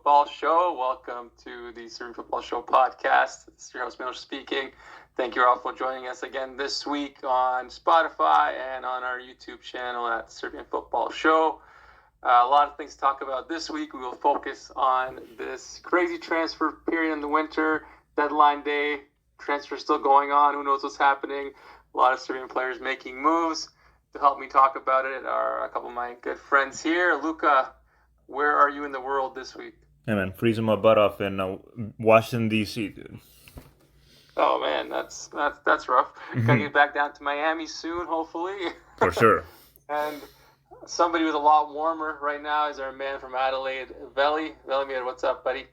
Football Show. Welcome to the Serbian Football Show podcast. This is your host, Milos speaking. Thank you all for joining us again this week on Spotify and on our YouTube channel at Serbian Football Show. A lot of things to talk about this week. We will focus on this crazy transfer period in the winter, deadline day, transfer still going on. Who knows what's happening? A lot of Serbian players making moves. To help me talk about it are a couple of my good friends here. Luka, where are you in the world this week? Hey man, freezing my butt off in Washington D.C., dude. Oh man, that's rough. Gonna get back down to Miami soon, hopefully. For sure. And somebody who's a lot warmer right now is our man from Adelaide, Veli. Velimir, what's up, buddy?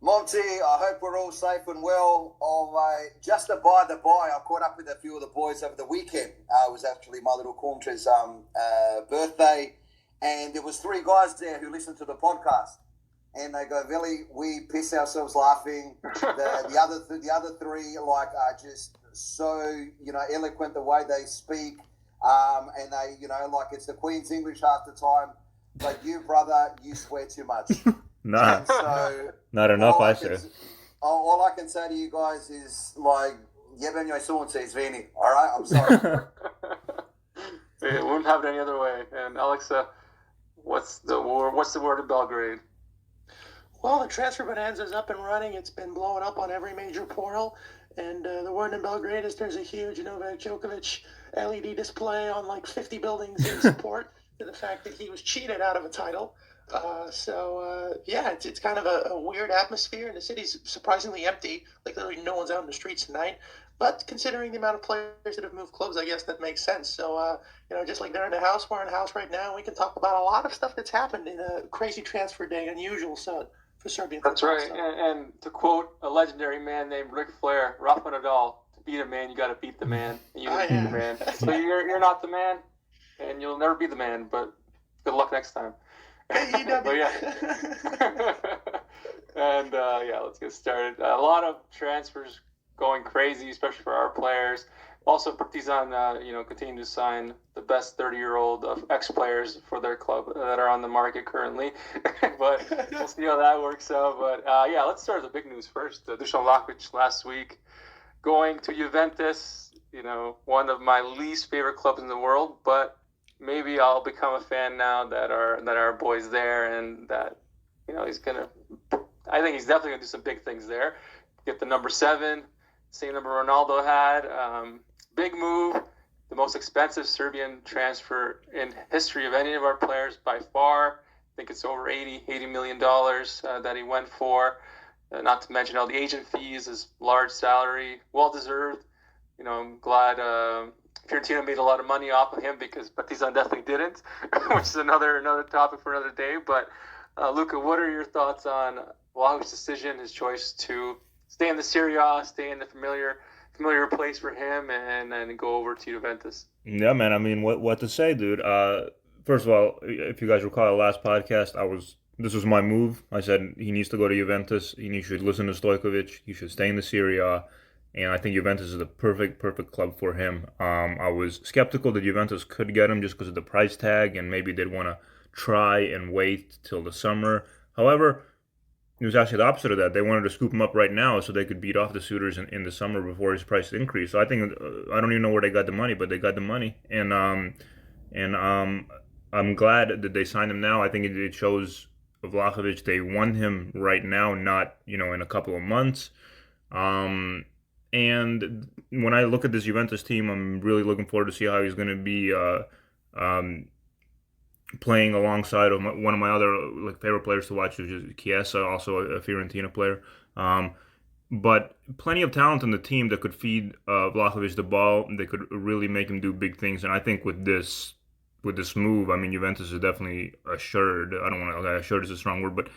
Monty, I hope we're all safe and well. Just by the by, I caught up with a few of the boys over the weekend. It was actually my little Cormtra's birthday, and there was 3 guys there who listened to the podcast, and they go, "Veli, we piss ourselves laughing." The other 3 are just so eloquent the way they speak, and they it's the Queen's English half the time. But you, brother, you swear too much. Nah, so not enough, I say. All I can say to you guys is jebem sunce, izvini. All right, I'm sorry. It wouldn't have it any other way. And Alexa, what's the word in Belgrade? Well, the transfer bonanza is up and running. It's been blowing up on every major portal. And the word in Belgrade is there's a huge Novak Djokovic LED display on 50 buildings in support to the fact that he was cheated out of a title. It's kind of a weird atmosphere, and the city's surprisingly empty. Literally no one's out in the streets tonight. But considering the amount of players that have moved clubs, I guess that makes sense. So, just like they're in the house, we're in the house right now. We can talk about a lot of stuff that's happened in a crazy transfer day, unusual for Serbian football. That's right. And to quote a legendary man named Ric Flair, Rafa Nadal, to beat a man, you got to beat the man. And you didn't beat the man. So you're not the man, and you'll never be the man, but good luck next time. But yeah. And let's get started. A lot of transfers going crazy, especially for our players. Also, Partizan, continue to sign the best 30-year-old of ex-players for their club that are on the market currently. But we'll see how that works out. But let's start with the big news first. Dusan Vlahovic last week going to Juventus. One of my least favorite clubs in the world, but maybe I'll become a fan now that our boy's there, and that I think he's definitely gonna do some big things there. Get the number 7, same number Ronaldo had. Big move, the most expensive Serbian transfer in history of any of our players by far. I think it's over $80 million that he went for. Not to mention all the agent fees, his large salary, well deserved. I'm glad. Fiorentina made a lot of money off of him because Partizan definitely didn't, which is another topic for another day. But Luka, what are your thoughts on Vlahovic's decision, his choice to stay in the Serie A, stay in the familiar place for him, and go over to Juventus? Yeah, man. I mean, what to say, dude? First of all, if you guys recall the last podcast, this was my move. I said he needs to go to Juventus. He should listen to Stojkovic. He should stay in the Serie A. And I think Juventus is the perfect club for him. I was skeptical that Juventus could get him just because of the price tag, and maybe they'd want to try and wait till the summer. However, it was actually the opposite of that. They wanted to scoop him up right now so they could beat off the suitors in the summer before his price increased. So I think I don't even know where they got the money, but they got the money, and I'm glad that they signed him now. I think it shows Vlahovic they want him right now, not in a couple of months. And when I look at this Juventus team, I'm really looking forward to see how he's going to be playing alongside of one of my other favorite players to watch, which is Chiesa, also a Fiorentina player. But plenty of talent on the team that could feed Vlahovic the ball. They could really make him do big things. And I think with this move, I mean, Juventus is definitely assured. Assured is a strong word, but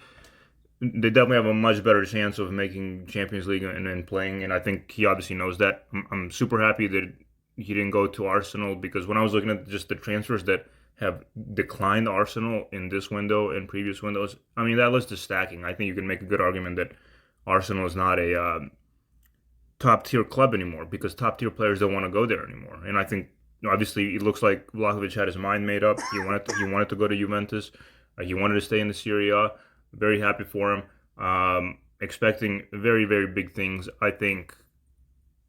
they definitely have a much better chance of making Champions League and playing, and I think he obviously knows that. I'm super happy that he didn't go to Arsenal, because when I was looking at just the transfers that have declined Arsenal in this window and previous windows, I mean, that list is stacking. I think you can make a good argument that Arsenal is not a top-tier club anymore, because top-tier players don't want to go there anymore. And I think, obviously, it looks like Vlahovic had his mind made up. He wanted to go to Juventus. He wanted to stay in the Serie A. Very happy for him. Expecting very, very big things. I think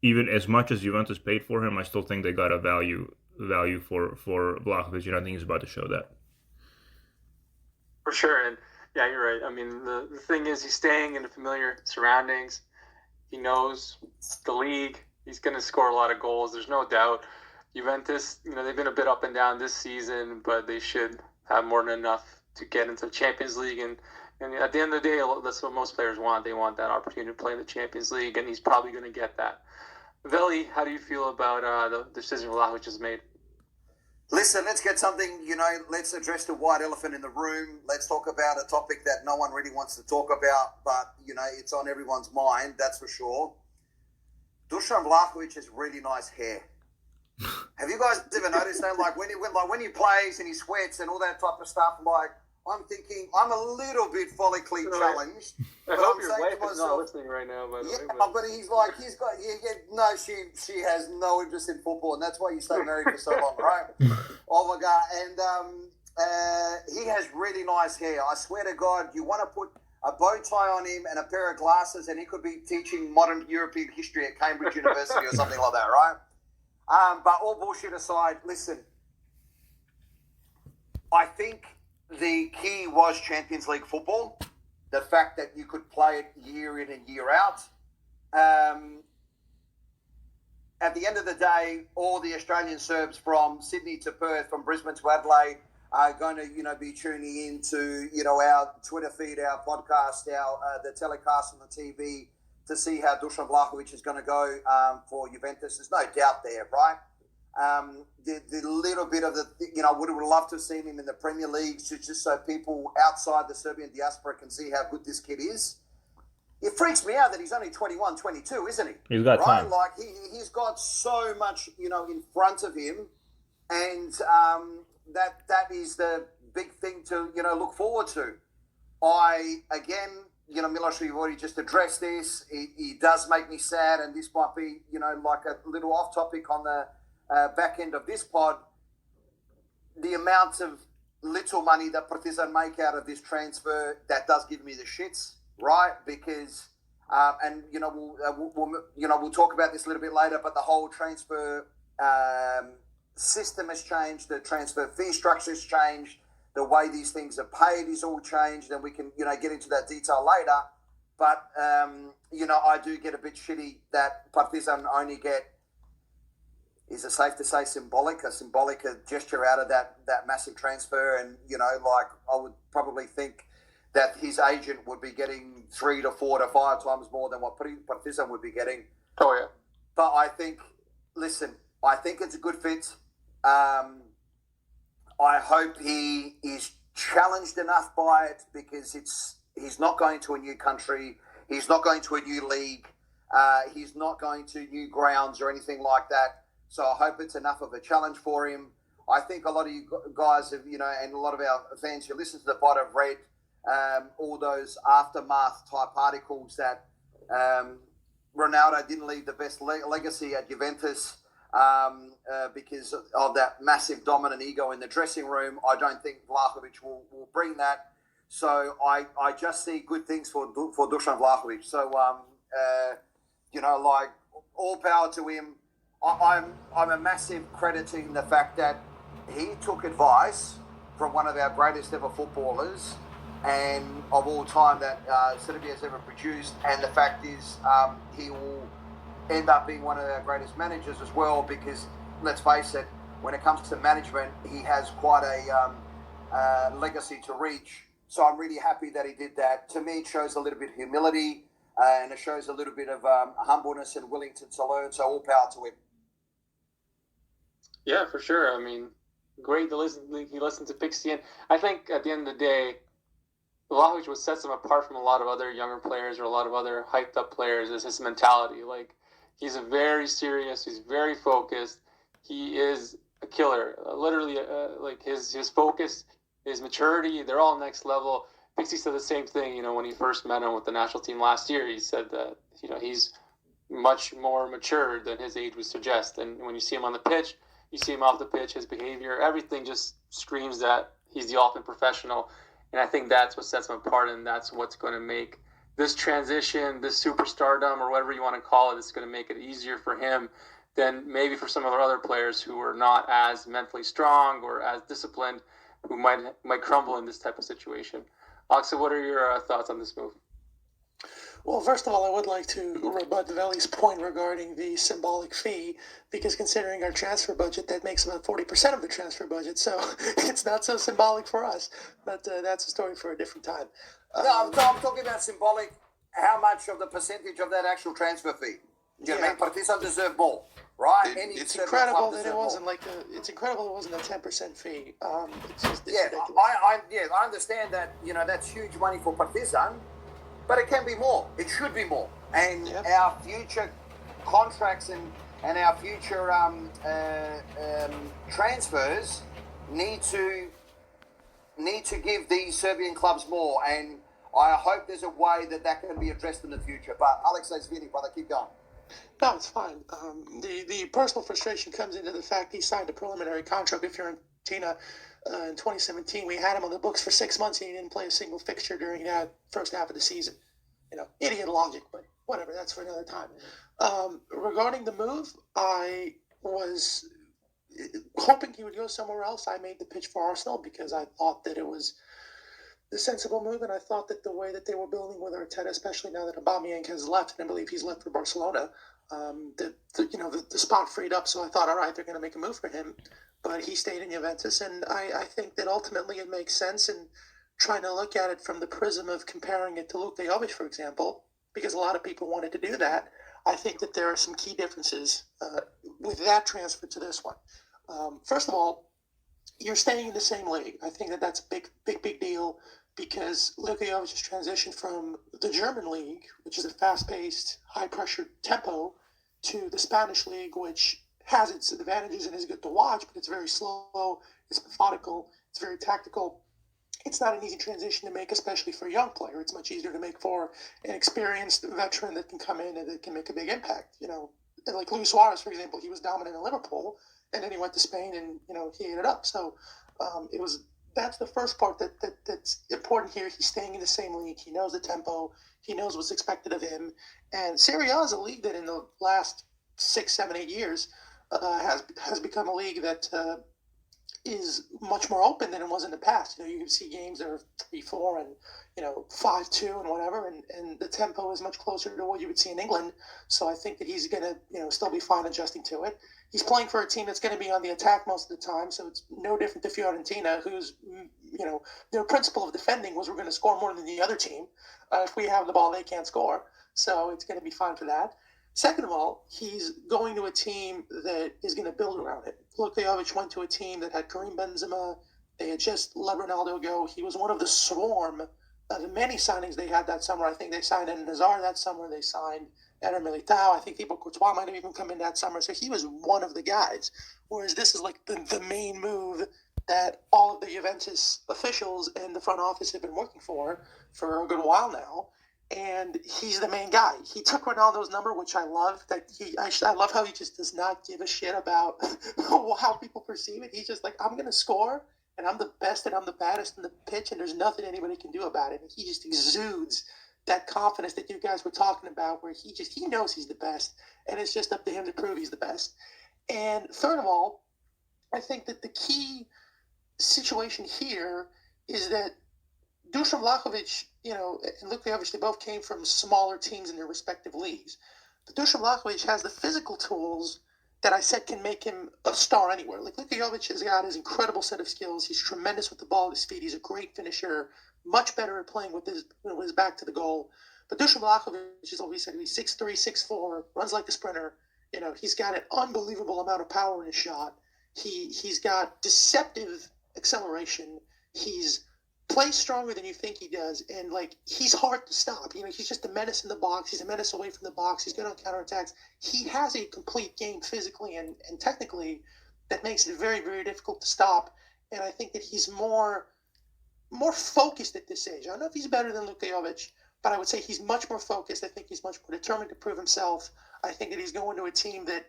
even as much as Juventus paid for him, I still think they got a value for Vlahovic, and I think he's about to show that. For sure, and yeah, you're right. I mean, the thing is, he's staying in the familiar surroundings. He knows the league. He's going to score a lot of goals. There's no doubt. Juventus, they've been a bit up and down this season, but they should have more than enough to get into the Champions League. And at the end of the day, that's what most players want. They want that opportunity to play in the Champions League, and he's probably going to get that. Veli, how do you feel about the decision Vlahovic has made? Listen, let's get something, let's address the white elephant in the room. Let's talk about a topic that no one really wants to talk about, but, it's on everyone's mind, that's for sure. Dusan Vlahovic has really nice hair. Have you guys ever noticed that? Like when he plays and he sweats and all that type of stuff, like, I'm thinking I'm a little bit follically challenged. I hope your wife is not listening right now, by the way. But she has no interest in football, and that's why you stay married for so long, right? Oh my God. And he has really nice hair. I swear to God, you want to put a bow tie on him and a pair of glasses, and he could be teaching modern European history at Cambridge University or something like that, right? But all bullshit aside, listen, I think the key was Champions League football. The fact that you could play it year in and year out. At the end of the day, all the Australian Serbs from Sydney to Perth, from Brisbane to Adelaide, are going to, be tuning into, our Twitter feed, our podcast, the telecast on the TV to see how Dusan Vlahovic is going to go for Juventus. There's no doubt there, right? The little bit of I would have loved to have seen him in the Premier League just so people outside the Serbian diaspora can see how good this kid is. It freaks me out that he's only 21, 22, isn't he? He's got time. Like, he's got so much, in front of him. And that is the big thing to, look forward to. Milos, you've already just addressed this. He does make me sad, and this might be, like a little off topic on the back end of this pod. The amount of little money that Partizan make out of this transfer, that does give me the shits, right? Because, we'll talk about this a little bit later, but the whole transfer system has changed. The transfer fee structure has changed. The way these things are paid is all changed, and we can, get into that detail later. But, I do get a bit shitty that Partizan only get, is it safe to say, a symbolic gesture out of that massive transfer. And, I would probably think that his agent would be getting 3 to 4 to 5 times more than what Partizan would be getting. Oh, yeah. But I think it's a good fit. I hope he is challenged enough by it, because he's not going to a new country. He's not going to a new league. He's not going to new grounds or anything like that. So I hope it's enough of a challenge for him. I think a lot of you guys have, and a lot of our fans who listen to the pod have read all those aftermath type articles that Ronaldo didn't leave the best legacy at Juventus because of that massive dominant ego in the dressing room. I don't think Vlahovic will bring that. So I just see good things for Dusan Vlahovic. So, all power to him. I'm a massive crediting the fact that he took advice from one of our greatest ever footballers and of all time that Serbia has ever produced. And the fact is he will end up being one of our greatest managers as well, because let's face it, when it comes to management, he has quite a legacy to reach. So I'm really happy that he did that. To me, it shows a little bit of humility and it shows a little bit of humbleness and willing to learn. So all power to him. Yeah, for sure. I mean, great to listen. He listened to Pixie, and I think at the end of the day, Vlahovic, what sets him apart from a lot of other younger players or a lot of other hyped up players is his mentality. Like, he's very serious. He's very focused. He is a killer. Literally, like his focus, his maturity, they're all next level. Pixie said the same thing. When he first met him with the national team last year, he said that he's much more mature than his age would suggest. And when you see him on the pitch, you see him off the pitch, his behavior, everything just screams that he's the ultimate professional. And I think that's what sets him apart, and that's what's going to make this transition, this superstardom, or whatever you want to call it, it's going to make it easier for him than maybe for some of our other players who are not as mentally strong or as disciplined, who might crumble in this type of situation. Oxa, what are your thoughts on this move? Well, first of all, I would like to rebut Veli's point regarding the symbolic fee, because considering our transfer budget, that makes about 40% of the transfer budget, so it's not so symbolic for us. But that's a story for a different time. No, I'm talking about symbolic. How much of the percentage of that actual transfer fee? Do you know what I mean? Partizan deserve more, right? It's incredible that it wasn't more. It's incredible it wasn't a 10% fee. It's ridiculous. I understand that. That's huge money for Partizan. But it can be more. It should be more. And our future contracts and our future transfers need to give these Serbian clubs more. And I hope there's a way that can be addressed in the future. But Alex Zvini, brother, keep going. No, it's fine. The personal frustration comes into the fact he signed a preliminary contract with Fiorentina in 2017. We had him on the books for 6 months and he didn't play a single fixture during that first half of the season. Idiot logic, but whatever, that's for another time. Regarding the move, I was hoping he would go somewhere else. I made the pitch for Arsenal because I thought that it was the sensible move, and I thought that the way that they were building with Arteta, especially now that Aubameyang has left, and I believe he's left for Barcelona, the spot freed up, so I thought, all right, they're going to make a move for him. But he stayed in Juventus, and I think that ultimately it makes sense, and trying to look at it from the prism of comparing it to Luka Jovic, for example, because a lot of people wanted to do that. I think that there are some key differences with that transfer to this one. First of all, you're staying in the same league. I think that that's a big deal because Luka Jovic's transition from the German league, which is a fast-paced, high-pressure tempo, to the Spanish league, which has its advantages and is good to watch, but it's very slow, it's methodical, it's very tactical. It's not an easy transition to make, especially for a young player. It's much easier to make for an experienced veteran that can come in and that can make a big impact. Like Luis Suarez, for example, he was dominant in Liverpool, and then he went to Spain and he ate it up. So that's the first part that's important here. He's staying in the same league. He knows the tempo. He knows what's expected of him. And Serie A is a league that in the last 6, 7, 8 years has become a league that is much more open than it was in the past. You can see games that are 3-4 and 5-2 and whatever, and the tempo is much closer to what you would see in England. So I think that he's going to still be fine adjusting to it. He's playing for a team that's going to be on the attack most of the time, so it's no different to Fiorentina, who's their principle of defending was we're going to score more than the other team. If we have the ball, they can't score, so it's going to be fine for that. Second of all, he's going to a team that is going to build around it. Luka Jovic went to a team that had Karim Benzema. They had just let Ronaldo go. He was one of the swarm of many signings they had that summer. I think they signed Eden Hazard that summer. They signed Eder Militao. I think Thibaut Courtois might have even come in that summer. So he was one of the guys. Whereas this is like the main move that all of the Juventus officials and the front office have been working for a good while now. And he's the main guy. He took Ronaldo's number, which I love. I love how he just does not give a shit about how people perceive it. He's just like, I'm going to score, and I'm the best, and I'm the baddest in the pitch, and there's nothing anybody can do about it. And he just exudes that confidence that you guys were talking about, where he knows he's the best, and it's just up to him to prove he's the best. And third of all, I think that the key situation here is that Dusan Vlahovic, and Luka Jovic, they both came from smaller teams in their respective leagues. But Dusan Vlahovic has the physical tools that I said can make him a star anywhere. Like Luka Jovic has got his incredible set of skills. He's tremendous with the ball at his feet. He's a great finisher, much better at playing with his back to the goal. But Dusan Vlahovic is always said he's 6'3", 6'4", runs like a sprinter. He's got an unbelievable amount of power in his shot. He's got deceptive acceleration. He's plays stronger than you think he does, and he's hard to stop. He's just a menace in the box. He's a menace away from the box. He's good on counterattacks. He has a complete game physically and technically that makes it very, very difficult to stop. And I think that he's more focused at this age. I don't know if he's better than Luka Jovic, but I would say he's much more focused. I think he's much more determined to prove himself. I think that he's going to a team that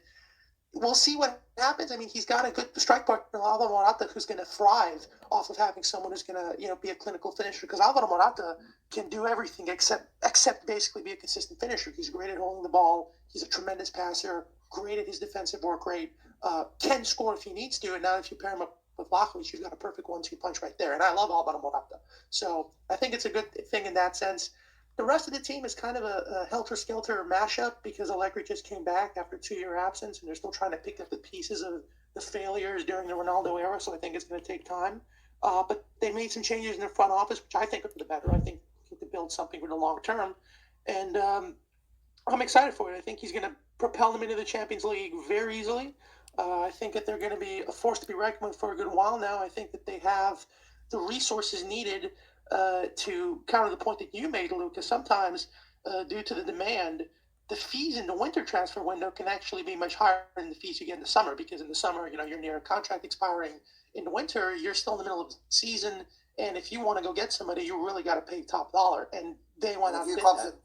we'll see what happens. I mean, he's got a good strike partner, Alvaro Morata, who's going to thrive off of having someone who's going to, be a clinical finisher. Because Alvaro Morata can do everything except basically be a consistent finisher. He's great at holding the ball. He's a tremendous passer. Great at his defensive work rate. Can score if he needs to. And now if you pair him up with Vlahovic, you've got a perfect 1-2 punch right there. And I love Alvaro Morata. So I think it's a good thing in that sense. The rest of the team is kind of a helter-skelter mashup because Allegri just came back after 2-year absence, and they're still trying to pick up the pieces of the failures during the Ronaldo era, so I think it's going to take time. But they made some changes in their front office, which I think are for the better. I think to build something for the long term. And I'm excited for it. I think he's going to propel them into the Champions League very easily. I think that they're going to be a force to be reckoned with for a good while now. I think that they have the resources needed to counter the point that you made, Lucas. Sometimes, due to the demand, the fees in the winter transfer window can actually be much higher than the fees you get in the summer, because in the summer, you're near a contract expiring. In the winter, you're still in the middle of the season, and if you want to go get somebody, you really got to pay top dollar, and they want to. A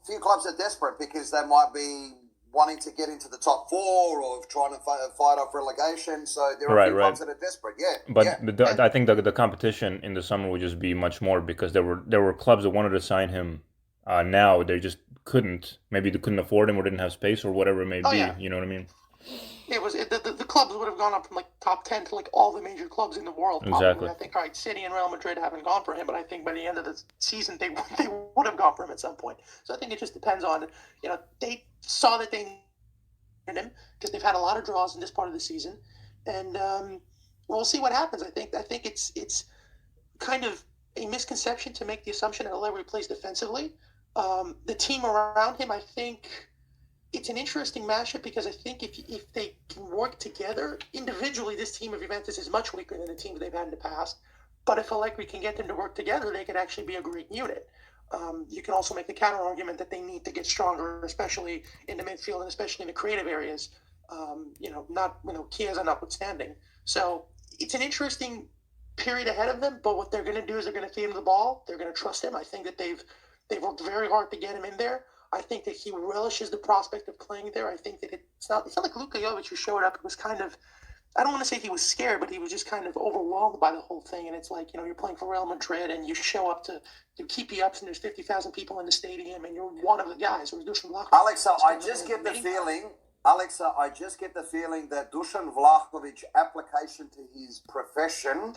few clubs are desperate because they might be wanting to get into the top 4 or trying to fight off relegation. So there are a few clubs that are desperate. But I think the competition in the summer would just be much more because there were clubs that wanted to sign him. Now they just couldn't. Maybe they couldn't afford him or didn't have space or whatever it may be. Yeah. You know what I mean? It was the clubs would have gone up from like top 10 to like all the major clubs in the world. Probably. Exactly. I think City and Real Madrid haven't gone for him, but I think by the end of the season they would have gone for him at some point. So I think it just depends on they saw that they needed him because they've had a lot of draws in this part of the season, and we'll see what happens. I think it's kind of a misconception to make the assumption that Allegri plays defensively. The team around him, I think. It's an interesting matchup because I think if they can work together individually, this team of Juventus is much weaker than the teams they've had in the past. But if Allegri can get them to work together, they could actually be a great unit. You can also make the counter argument that they need to get stronger, especially in the midfield and especially in the creative areas. Chiesa notwithstanding. So it's an interesting period ahead of them. But what they're going to do is they're going to feed him the ball. They're going to trust him. I think that they've worked very hard to get him in there. I think that he relishes the prospect of playing there. I think that it's not like Luka Jovic who showed up. It was kind of, I don't want to say he was scared, but he was just kind of overwhelmed by the whole thing. And it's like, you're playing for Real Madrid and you show up to keep you up and there's 50,000 people in the stadium and you're one of the guys. Dusan Vlahovic. Alexa, I just get the feeling that Dusan Vlahovic application to his profession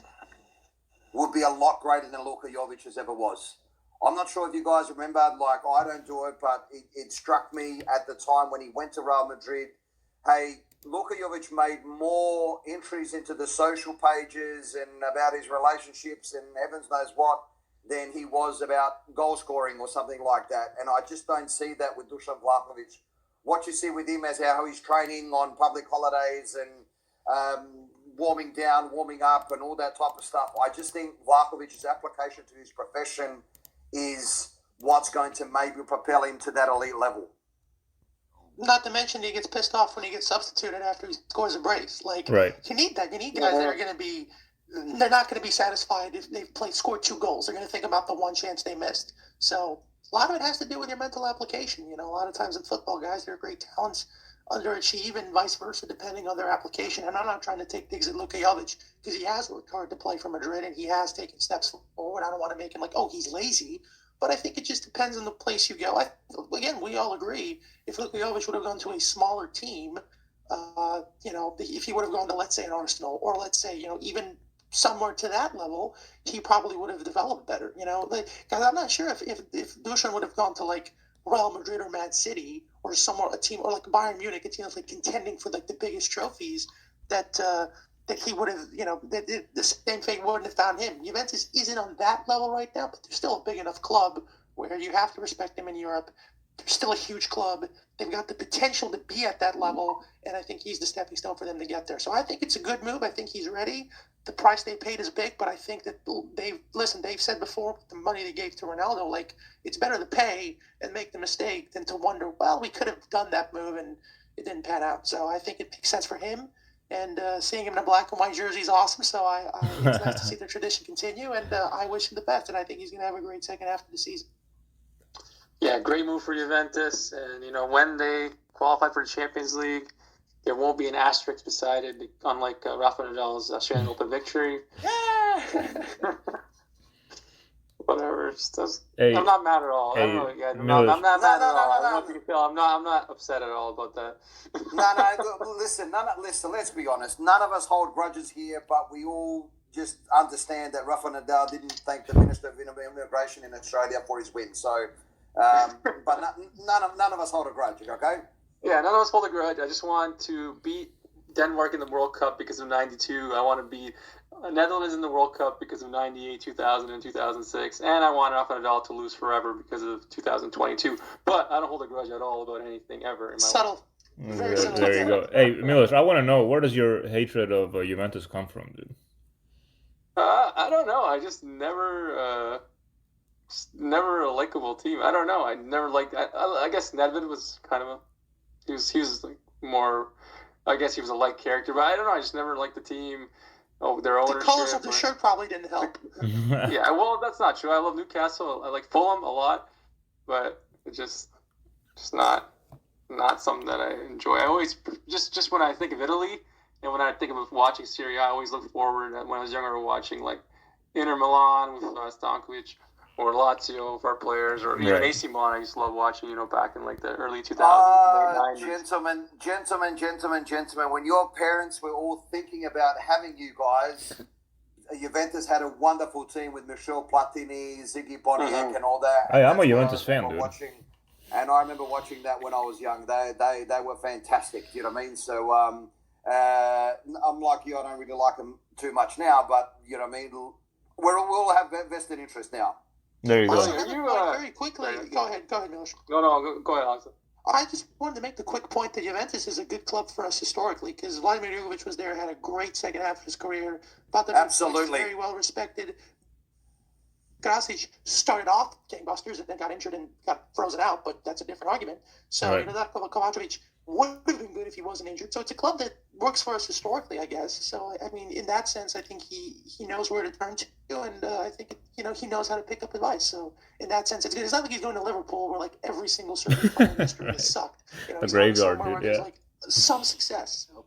would be a lot greater than Luka Jovic's ever was. I'm not sure if you guys remember, I don't do it, but it struck me at the time when he went to Real Madrid. Hey, Luka Jovic made more entries into the social pages and about his relationships and heavens knows what than he was about goal scoring or something like that. And I just don't see that with Dusan Vlahovic. What you see with him is how he's training on public holidays and warming down, warming up and all that type of stuff. I just think Vlahovic's application to his profession is what's going to maybe propel him to that elite level. Not to mention he gets pissed off when he gets substituted after he scores a brace. Right. You need that. You need guys that are going to be – they're not going to be satisfied if they've scored 2 goals. They're going to think about the one chance they missed. So a lot of it has to do with your mental application. A lot of times in football, guys, they're great talents underachieve and vice versa depending on their application. And I'm not trying to take digs at Luka Jovic because he has worked hard to play for Madrid and he has taken steps forward. I don't want to make him like, he's lazy. But I think it just depends on the place you go. Again, we all agree if Luka Jovic would have gone to a smaller team, if he would have gone to, let's say, an Arsenal or let's say, even somewhere to that level, he probably would have developed better. Because I'm not sure if Dusan would have gone to like Real Madrid or Man City or somewhere, a team or like Bayern Munich, a team that's like contending for like the biggest trophies, that he would have, the same fate wouldn't have found him. Juventus isn't on that level right now, but they're still a big enough club where you have to respect them in Europe. They're still a huge club. They've got the potential to be at that level, and I think he's the stepping stone for them to get there. So I think it's a good move. I think he's ready. The price they paid is big, but I think that they've said before, the money they gave to Ronaldo, like, it's better to pay and make the mistake than to wonder, well, we could have done that move and it didn't pan out. So I think it makes sense for him. And seeing him in a black and white jersey is awesome. So it's nice to see the tradition continue. And I wish him the best. And I think he's going to have a great second half of the season. Yeah, great move for Juventus. And, when they qualify for the Champions League, there won't be an asterisk beside it, unlike Rafa Nadal's Australian Open victory. Whatever. I'm not mad at all. I don't know, guys. I'm not mad at all. I don't know if you can feel. I'm not upset at all about that. Listen. Let's be honest. None of us hold grudges here, but we all just understand that Rafa Nadal didn't thank the Minister of Immigration in Australia for his win. So, but none of us hold a grudge. Okay. Yeah, none of us hold a grudge. I just want to beat Denmark in the World Cup because of '92. I want to beat Netherlands in the World Cup because of '98, 2000, and 2006. And I want Rafa Nadal to lose forever because of 2022. But I don't hold a grudge at all about anything ever in my life. Very subtle. There you go. Hey, Milos, I want to know, where does your hatred of Juventus come from, dude? I don't know. I just never a likable team. I don't know. I never liked. I guess Nedved was kind of a. He was like more. I guess he was a light character, but I don't know. I just never liked the team. Oh, their ownership. The colors of the shirt probably didn't help. Yeah, well, that's not true. I love Newcastle. I like Fulham a lot, but it's just not something that I enjoy. I always just when I think of Italy and when I think of watching Serie A, I always look forward. When I was younger, watching like Inter Milan with Stankovic, or Lazio of our players, or even AC Milan. I used to love watching, back in like the early 2000s, late 90s. Gentlemen, when your parents were all thinking about having you guys, Juventus had a wonderful team with Michel Platini, Ziggy Boniek, and all that. Hey, I'm a Juventus fan, dude. And I remember watching that when I was young. They were fantastic. You know what I mean? So I'm like you. I don't really like them too much now, but you know what I mean. We'll have vested interest now. There you go. Very quickly. Go ahead, Milos. No, go ahead, Alex. I just wanted to make the quick point that Juventus is a good club for us historically because Vladimir Jugovic was there, had a great second half of his career. Absolutely. Very well respected. Krasic started off gangbusters and then got injured and got frozen out, but that's a different argument. So, that Kovacevic would have been good if he wasn't injured. So it's a club that works for us historically, I guess. So, I mean, in that sense, I think he knows where to turn to, and I think, he knows how to pick up advice. So, in that sense, it's good. It's not like he's going to Liverpool where, like, every single Serbian player in history has sucked. The graveyard, dude, there's, like, some success. So,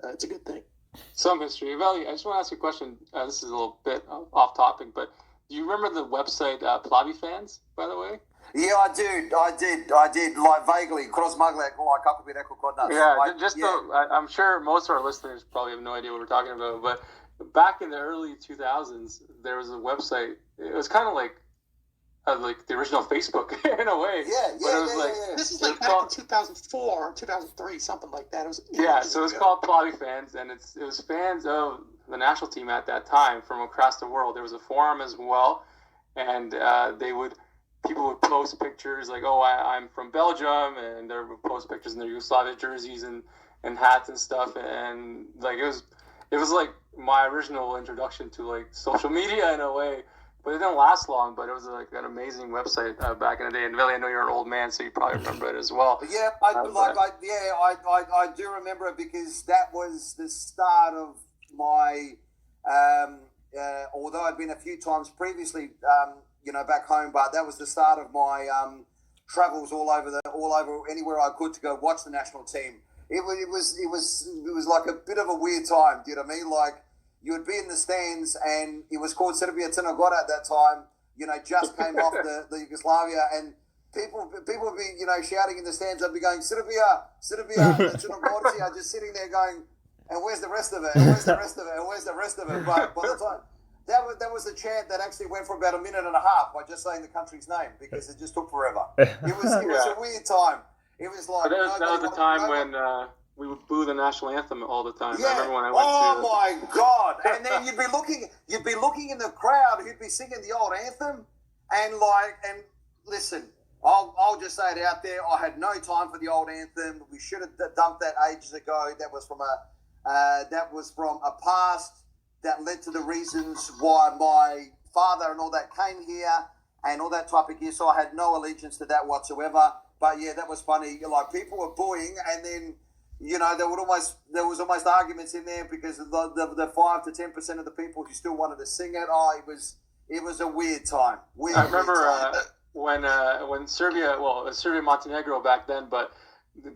it's a good thing. Some history. Valley, I just want to ask you a question. This is a little bit off topic, but do you remember the website Plavi Fans, by the way? Yeah, I did, like vaguely. I'm sure most of our listeners probably have no idea what we're talking about, but back in the early 2000s, there was a website. It was kind of like the original Facebook in a way. Yeah. This is like back in 2004, 2003, something like that. So it was called Plavi Fans, and it was fans of the national team at that time from across the world. There was a forum as well, and people would post pictures like, I'm from Belgium, and they would post pictures in their Yugoslavic jerseys and hats and stuff, and like it was like my original introduction to like social media in a way. But it didn't last long, but it was like an amazing website back in the day. And Veli, I know you're an old man, so you probably remember it as well. Yeah, I do remember it because that was the start of my. Although I'd been a few times previously, back home, but that was the start of my travels all over anywhere I could to go watch the national team. It was like a bit of a weird time. Do you know what I mean? Like you would be in the stands, and it was called Serbia Crna Gora at that time. Just came off the Yugoslavia, and people would be shouting in the stands. I'd be going Serbia, Crna Gora. I'm just sitting there going, and where's the rest of it? And where's the rest of it? And where's the rest of it? But by the time that was a chant that actually went for about a minute and a half by just saying the country's name because it just took forever. It was a weird time. It was like that was the time when we would boo the national anthem all the time. Yeah. I remember when I went to. My God! And then you'd be looking in the crowd who'd be singing the old anthem, and listen. I'll just say it out there. I had no time for the old anthem. We should have dumped that ages ago. That was from a past that led to the reasons why my father and all that came here and all that type of gear. So I had no allegiance to that whatsoever. But yeah, that was funny. Like people were booing, and then there was almost arguments in there because the 5 to 10% of the people who still wanted to sing it. It was a weird time. I remember when Serbia, Montenegro back then, but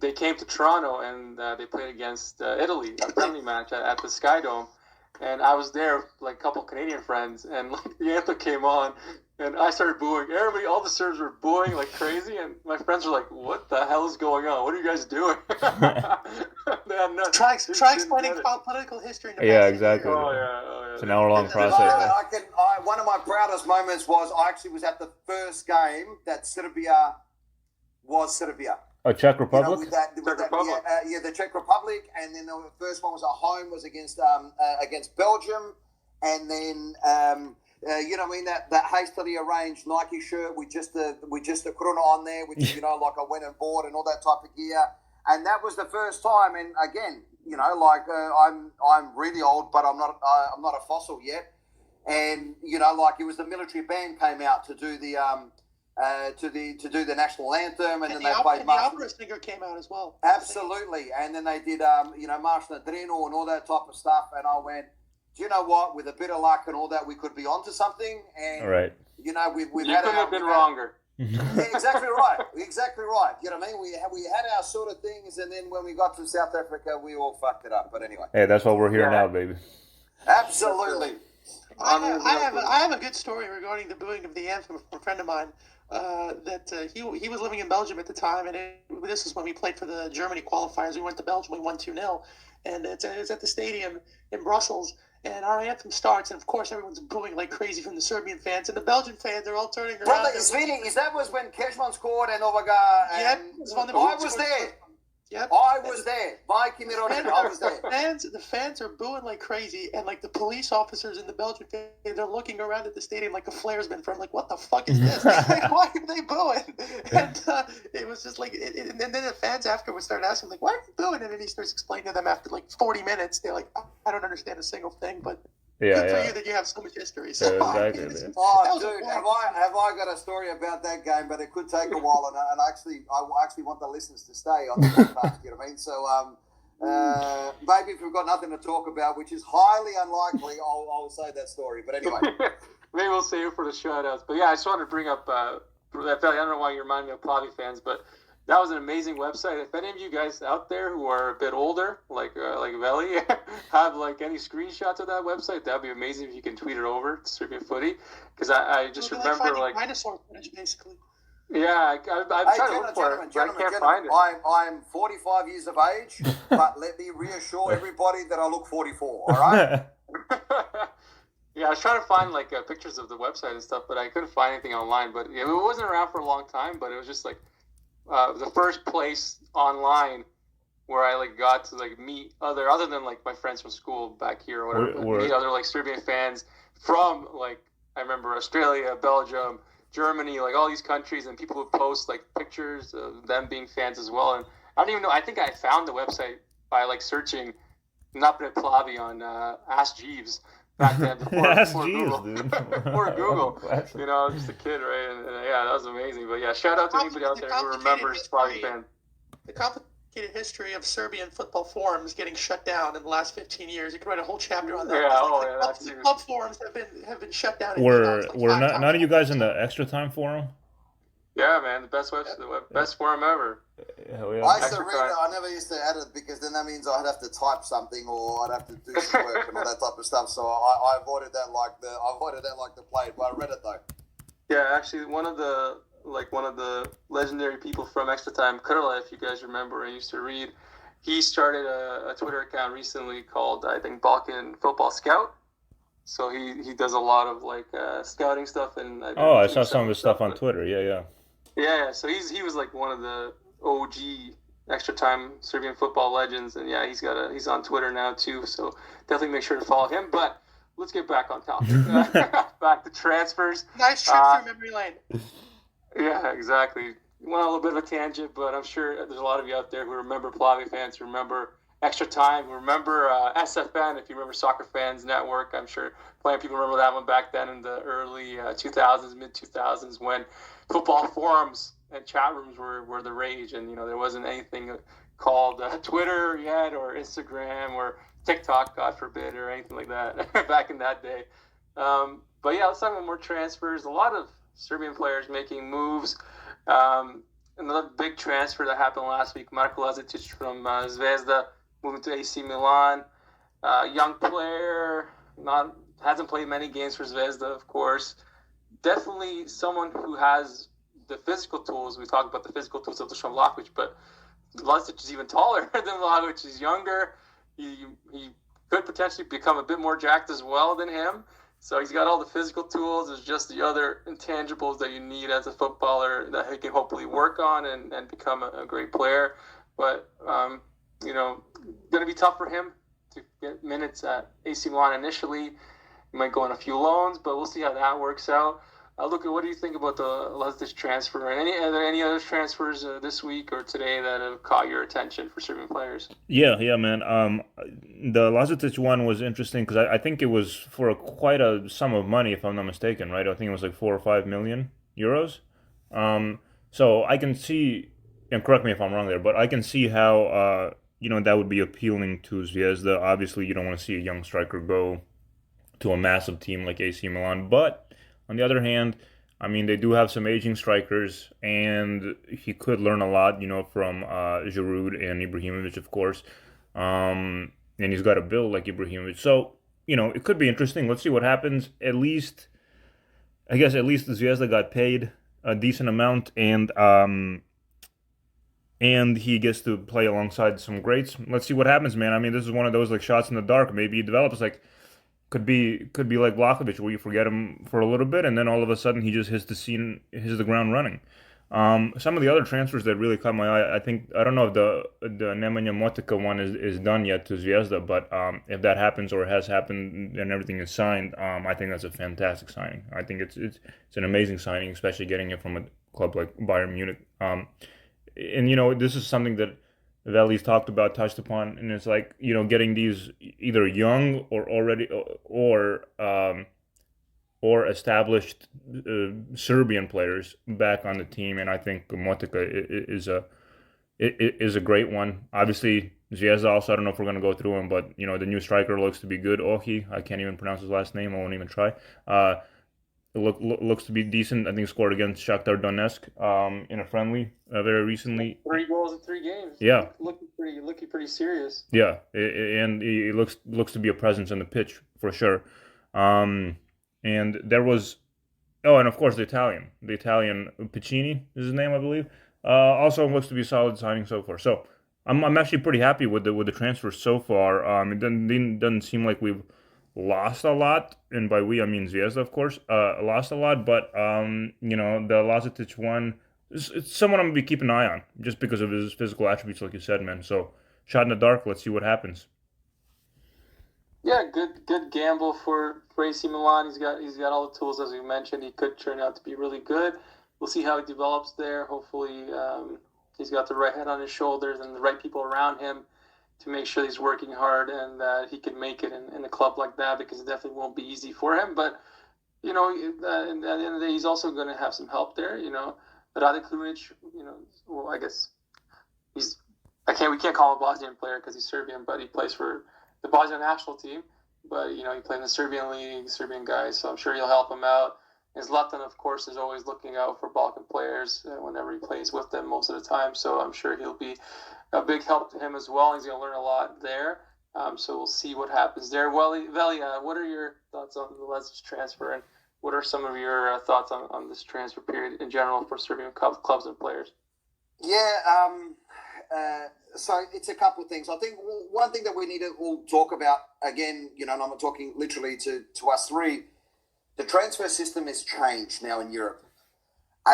they came to Toronto and they played against Italy, a friendly match at the Sky Dome. And I was there with like a couple Canadian friends, and like the anthem came on, and I started booing. Everybody, all the Serbs were booing like crazy, and my friends were like, "What the hell is going on? What are you guys doing?" Try explaining political history. In the Yeah, past. exactly. Oh yeah. It's an hour-long process. One of my proudest moments was I actually was at the first game that Serbia was Serbia. Oh, Czech Republic? You know, with that, the Czech Republic, and then the first one was at home, was against Belgium, and then that hastily arranged Nike shirt with just the corona on there, which like I went and bought and all that type of gear, and that was the first time. And again, I'm really old, but I'm not a fossil yet, and it was the military band came out to do the to do the national anthem, and then they played the opera singer came out as well. Absolutely, and then they did Marsh Nadrino and all that type of stuff, and I went, do you know what? With a bit of luck and all that, we could be onto something. And all right. We've you had couldn't have been wronger. Yeah, exactly right. Exactly right. You know what I mean? We had our sort of things, and then when we got to South Africa, we all fucked it up. But anyway. Hey, that's why we're here now, baby. Absolutely. I have a good story regarding the booing of the anthem from a friend of mine. He was living in Belgium at the time, and this is when we played for the Germany qualifiers. We went to Belgium, we won 2-0, and it's at the stadium in Brussels. And our anthem starts, and of course everyone's booing like crazy from the Serbian fans, and the Belgian fans are all turning around. Brother, that was when Keshman scored and Ovaga. Yep, I was there. Yep. I was there. Mikey Mirotic, I was there. The fans are booing like crazy, and like the police officers in the Belgian fans, they're looking around at the stadium like a flare's been from. Like, what the fuck is this? Like, why are they booing? And it was just like, and then the fans afterwards started asking, like, why are you booing? And then he starts explaining to them after like 40 minutes. They're like, I don't understand a single thing, but good for you that you have so much history. So, exactly. Dude, have I got a story about that game? But it could take a while, and I actually want the listeners to stay on the podcast. You know what I mean? So maybe if we've got nothing to talk about, which is highly unlikely, I'll say that story. But anyway, maybe we'll save it for the shout-outs. But yeah, I just wanted to bring up. I don't know why you remind me of Plavi fans, but that was an amazing website. If any of you guys out there who are a bit older, like Veli, have like any screenshots of that website, that'd be amazing if you can tweet it over to Serbian Footy. Because I just remember like dinosaur footage, basically. Yeah, I'm trying to look for it, but I can't find it. I'm 45 years of age, but let me reassure everybody that I look 44. All right. Yeah, I was trying to find like pictures of the website and stuff, but I couldn't find anything online. But it wasn't around for a long time. But it was just like the first place online where I like got to like meet other than like my friends from school back here or whatever, meet other like Serbian fans from like I remember Australia, Belgium, Germany, like all these countries, and people would post like pictures of them being fans as well. And I don't even know. I think I found the website by like searching Napred Plavi on Ask Jeeves back then before Google. Before Google, you know, I was just a kid, right? And yeah, that was amazing. But yeah, shout out to anybody out there who remembers Plavi fan. The complicated history of Serbian football forums getting shut down in the last 15 years. You could write a whole chapter on that. Yeah, club forums have been shut down. Were none of you guys in the extra time forum? Yeah, man, the best website, the best forum ever. Hell yeah. I never used to add it because then that means I'd have to type something or I'd have to do some work and all that type of stuff. So I avoided that like the plague. But I read it though. Yeah, actually, one of the legendary people from Extra Time, Kurla, if you guys remember, I used to read. He started a Twitter account recently called I think Balkan Football Scout. So he does a lot of like scouting stuff and. I saw some of his stuff on Twitter. Yeah. Yeah, so he was like one of the OG Extra Time Serbian football legends, and yeah, he's on Twitter now too. So definitely make sure to follow him. But let's get back on topic. Back to transfers. Nice trip through memory lane. Yeah, exactly. Went on a little bit of a tangent, but I'm sure there's a lot of you out there who remember Plavi fans, who remember Extra Time, who remember SFN, if you remember Soccer Fans Network. I'm sure plenty of people remember that one back then in the early 2000s, mid-2000s, when football forums and chat rooms were the rage, and you know there wasn't anything called Twitter yet, or Instagram, or TikTok, God forbid, or anything like that back in that day. But yeah, let's talk about more transfers. A lot of Serbian players making moves. another big transfer that happened last week. Marko Lazetic from Zvezda moving to AC Milan. Young player, hasn't played many games for Zvezda, of course. Definitely someone who has the physical tools. We talked about the physical tools of Dusan Vlahovic, but Lazetic is even taller than Vlahovic. He's younger. He could potentially become a bit more jacked as well than him. So he's got all the physical tools. There's just the other intangibles that you need as a footballer that he can hopefully work on and become a great player. But, going to be tough for him to get minutes at AC Milan initially. He might go on a few loans, but we'll see how that works out. Luka, what do you think about the Lazetic transfer? And are there any other transfers this week or today that have caught your attention for Serbian players? Yeah, man. The Lazetic one was interesting because I think it was for quite a sum of money, if I'm not mistaken, right? I think it was like 4 or 5 million euros. So I can see, and correct me if I'm wrong there, but I can see how that would be appealing to Zvezda. Obviously, you don't want to see a young striker go to a massive team like AC Milan, but on the other hand, I mean, they do have some aging strikers, and he could learn a lot, from Giroud and Ibrahimovic, of course. And he's got a build like Ibrahimovic. So, it could be interesting. Let's see what happens. At least Zvezda got paid a decent amount, and he gets to play alongside some greats. Let's see what happens, man. I mean, this is one of those like shots in the dark. Maybe he develops like. Could be like Vlahovic, where you forget him for a little bit, and then all of a sudden he just hits the ground running. Some of the other transfers that really caught my eye, I don't know if the Nemanja Motika one is done yet to Zvezda, but if that happens or has happened and everything is signed, I think that's a fantastic signing. I think it's an amazing signing, especially getting it from a club like Bayern Munich. And this is something that Veli's touched upon, and it's like, getting these either young or already or established Serbian players back on the team, and I think Motika is a great one. Obviously, Zvezda also, I don't know if we're going to go through him, but the new striker looks to be good. Ohi, I can't even pronounce his last name. I won't even try. Looks to be decent. I think he scored against Shakhtar Donetsk in a friendly very recently. 3 goals in 3 games. Yeah, looking pretty serious. Yeah, and he looks to be a presence on the pitch for sure. And there was, and of course the Italian Piccini is his name, I believe. Also looks to be a solid signing so far. So I'm actually pretty happy with the transfer so far. It doesn't seem like we've lost a lot, and by we I mean Zvezda, of course. Lost a lot, but the Lazetic one, it's someone I'm gonna be keeping an eye on just because of his physical attributes, like you said, man. So shot in the dark. Let's see what happens. Yeah, good gamble for AC Milan. He's got all the tools, as we mentioned. He could turn out to be really good. We'll see how he develops there. Hopefully, he's got the right head on his shoulders and the right people around him to make sure he's working hard and that he can make it in a club like that, because it definitely won't be easy for him. But, at the end of the day, he's also going to have some help there. Rade Krunic, well, I guess we can't call him a Bosnian player because he's Serbian, but he plays for the Bosnian national team. But, he played in the Serbian league, Serbian guys, so I'm sure he'll help him out. And Zlatan, of course, is always looking out for Balkan players whenever he plays with them most of the time. So I'm sure he'll be a big help to him as well. He's going to learn a lot there. So we'll see what happens there. Veli, what are your thoughts on the Lazetic transfer, and what are some of your thoughts on this transfer period in general for Serbian clubs and players? Yeah, so it's a couple of things. I think one thing that we need to all talk about, again, and I'm not talking literally to us three, the transfer system has changed now in Europe.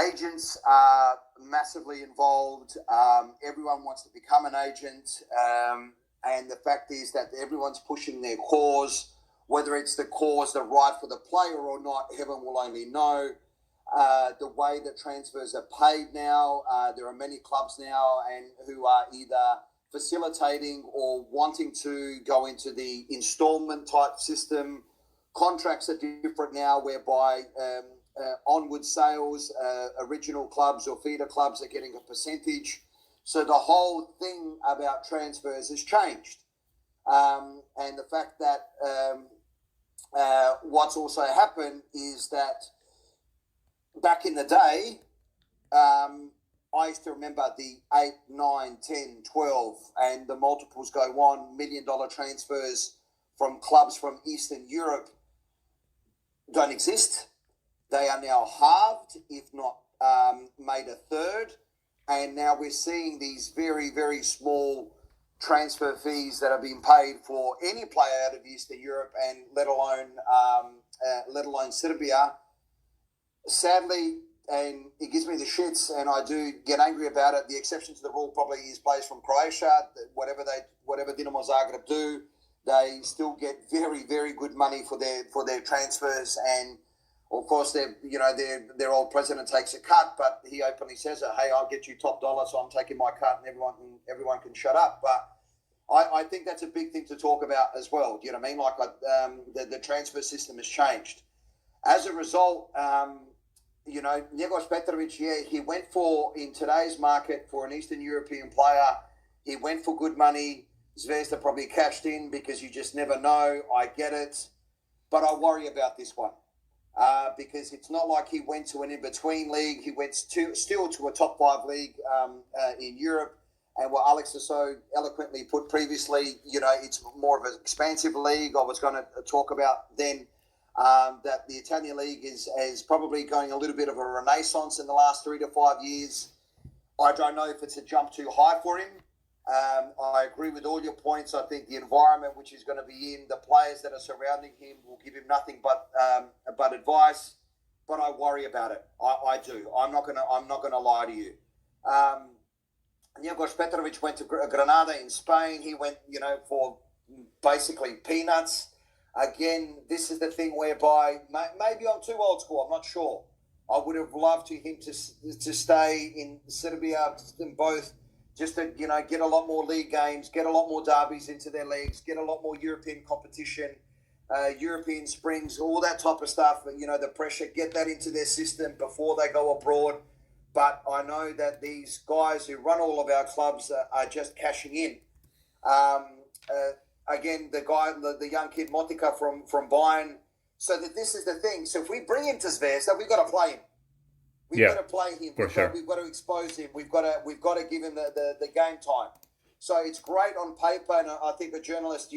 Agents are massively involved. Everyone wants to become an agent. And the fact is that everyone's pushing their cause, whether it's the cause that right for the player or not, heaven will only know. The way that transfers are paid now, there are many clubs now and who are either facilitating or wanting to go into the installment type system. Contracts are different now, whereby onward sales, original clubs or feeder clubs are getting a percentage. So the whole thing about transfers has changed. And the fact that what's also happened is that back in the day, I used to remember the 8, 9, 10, 12, and the multiples go on, $1 million transfers from clubs from Eastern Europe don't exist. They are now halved, if not made a third. And now we're seeing these very, very small transfer fees that are being paid for any player out of Eastern Europe, and let alone Serbia. Sadly, and it gives me the shits, and I do get angry about it. The exception to the rule probably is players from Croatia. Whatever Dinamo Zagreb do, they still get very, very good money for their transfers. And of course, their old president takes a cut, but he openly says, "Hey, I'll get you top dollar, so I'm taking my cut, and everyone can shut up." But I think that's a big thing to talk about as well. Do you know what I mean? Like the transfer system has changed. As a result, Njegos Petrovic, he went for, in today's market, for an Eastern European player, he went for good money. Zvezda probably cashed in because you just never know. I get it. But I worry about this one because it's not like he went to an in-between league. He went still to a top 5 league in Europe. And what Alex has so eloquently put previously, it's more of an expansive league. I was going to talk about then that the Italian league is probably going a little bit of a renaissance in the last 3 to 5 years. I don't know if it's a jump too high for him. I agree with all your points. I think the environment which he's going to be in, the players that are surrounding him, will give him nothing but advice. But I worry about it. I do. I'm not gonna lie to you. Njegos Petrovic went to Granada in Spain. He went, for basically peanuts. Again, this is the thing whereby maybe I'm too old school. I'm not sure. I would have loved him to stay in Serbia in both, just to get a lot more league games, get a lot more derbies into their leagues, get a lot more European competition, European Springs, all that type of stuff. The pressure, get that into their system before they go abroad. But I know that these guys who run all of our clubs are just cashing in. Again, the young kid Motica from Bayern. So that this is the thing. So if we bring him to Zvezda, we've got to play him. We've got to play him. We've got to expose him. We've got to give him the game time. So it's great on paper, and I think a journalist,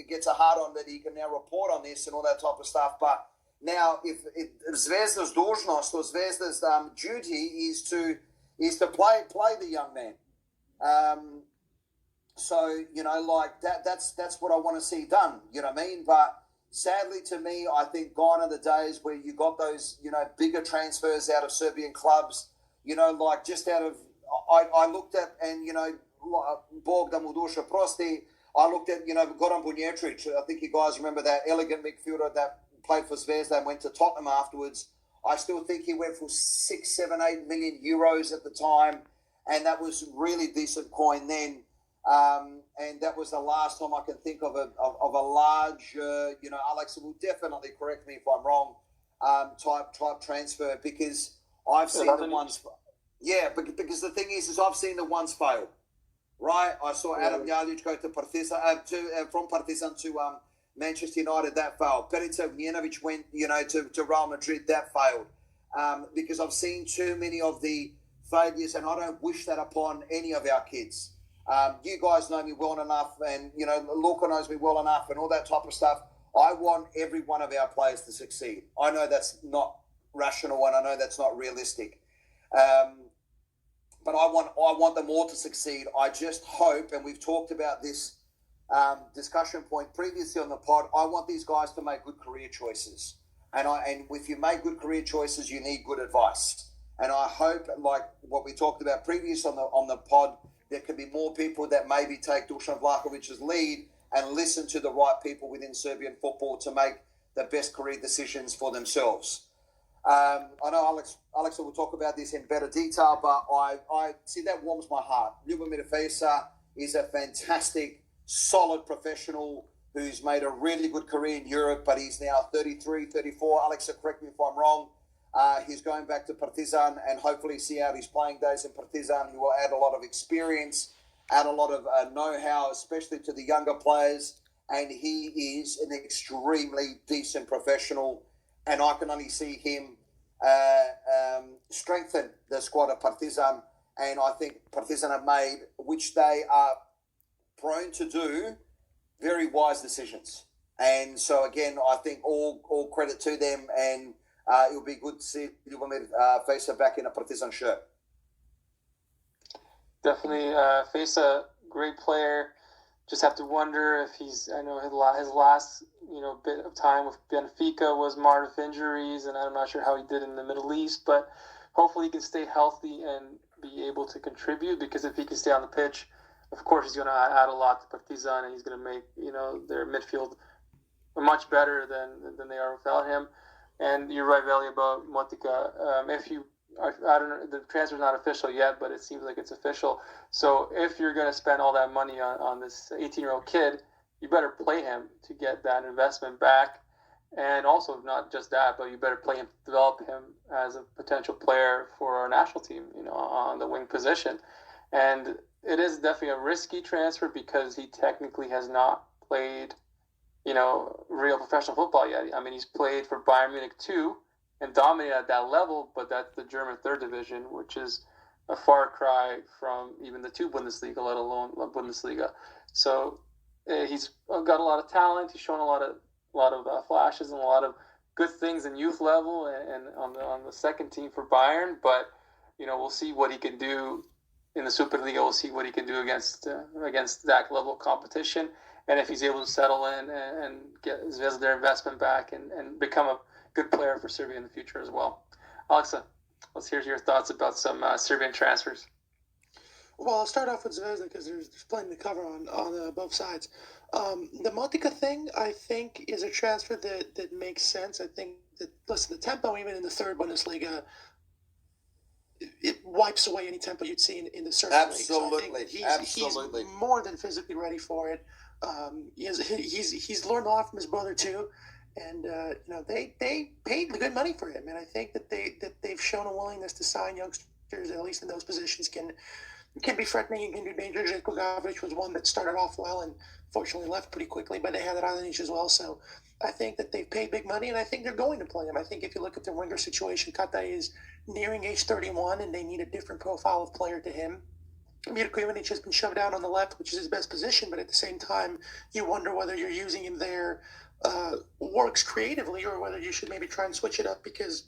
gets a hard on that he can now report on this and all that type of stuff. But now, if Zvezda's dužnost or Zvezda's duty is to play the young man. So that's what I want to see done. You know what I mean? But sadly, to me, I think gone are the days where you got those bigger transfers out of Serbian clubs. Just out of I looked at, and Bog da mu duša prosti. I looked at Goran Bunjetric. I think you guys remember that elegant midfielder that played for Zvezda and went to Tottenham afterwards. I still think he went for 6, 7, 8 million euros at the time, and that was really decent coin then. And that was the last time I can think of a large, Alex will definitely correct me if I'm wrong, type transfer, because I've seen the ones. Yeah, because the thing is I've seen the ones fail. Right, I saw Adam Jalic go to Partizan, from Partizan to Manchester United. That failed. Perica Vujanovic went, to Real Madrid. That failed. Because I've seen too many of the failures, and I don't wish that upon any of our kids. You guys know me well enough, and Luka knows me well enough, and all that type of stuff. I want every one of our players to succeed. I know that's not rational, and I know that's not realistic. But I want them all to succeed. I just hope, and we've talked about this discussion point previously on the pod, I want these guys to make good career choices. And if you make good career choices, you need good advice. And I hope, like what we talked about previously on the pod, there can be more people that maybe take Dusan Vlahovic's lead and listen to the right people within Serbian football to make the best career decisions for themselves. I know Alex will talk about this in better detail, but I see that warms my heart. Ljubomir Fejsa is a fantastic, solid professional who's made a really good career in Europe, but he's now 33, 34. Alex, correct me if I'm wrong. He's going back to Partizan and hopefully see out his playing days in Partizan. He will add a lot of experience, add a lot of know-how, especially to the younger players. And he is an extremely decent professional. And I can only see him strengthen the squad of Partizan and I think Partizan have made, which they are prone to do, very wise decisions. And so, again, I think all credit to them, and it'll be good to see Ljubomir Fejsa back in a Partizan shirt. Definitely, Fejsa, great player. Just have to wonder if I know his last bit of time with Benfica was marred with injuries, and I'm not sure how he did in the Middle East, but hopefully he can stay healthy and be able to contribute, because if he can stay on the pitch, of course he's going to add a lot to Partizan, and he's going to make their midfield much better than they are without him. And you're right, Veli, about Motika. I don't know, the transfer's not official yet, but it seems like it's official. So if you're going to spend all that money on this 18-year-old kid, you better play him to get that investment back. And also, not just that, but you better play him, develop him as a potential player for our national team, on the wing position. And it is definitely a risky transfer because he technically has not played, real professional football yet. I mean, he's played for Bayern Munich 2 and dominated at that level, but that's the German third division, which is a far cry from even the 2 Bundesliga, let alone La Bundesliga. So he's got a lot of talent. He's shown a lot of flashes and a lot of good things in youth level and on the second team for Bayern. But we'll see what he can do in the Superliga. We'll see what he can do against that level of competition, and if he's able to settle in and get their investment back and become a good player for Serbia in the future as well. Alexa, let's hear your thoughts about some Serbian transfers. Well, I'll start off with Zvezda because there's plenty to cover on both sides. The Motika thing, I think, is a transfer that makes sense. I think that, listen, the tempo even in the third Bundesliga, it wipes away any tempo you'd see in the Serbian Absolutely. league. So Absolutely. He's more than physically ready for it. He's learned a lot from his brother too. And they paid good money for him, and I think that they've shown a willingness to sign youngsters, at least in those positions, can be threatening and can do dangerous. Marko Lazetic was one that started off well and fortunately left pretty quickly, but they had Radonjic as well. So I think that they've paid big money, and I think they're going to play him. I think if you look at the winger situation, Kata is nearing age 31, and they need a different profile of player to him. Mirko Ivanic has been shoved out on the left, which is his best position, but at the same time, you wonder whether you're using him there works creatively, or whether you should maybe try and switch it up, because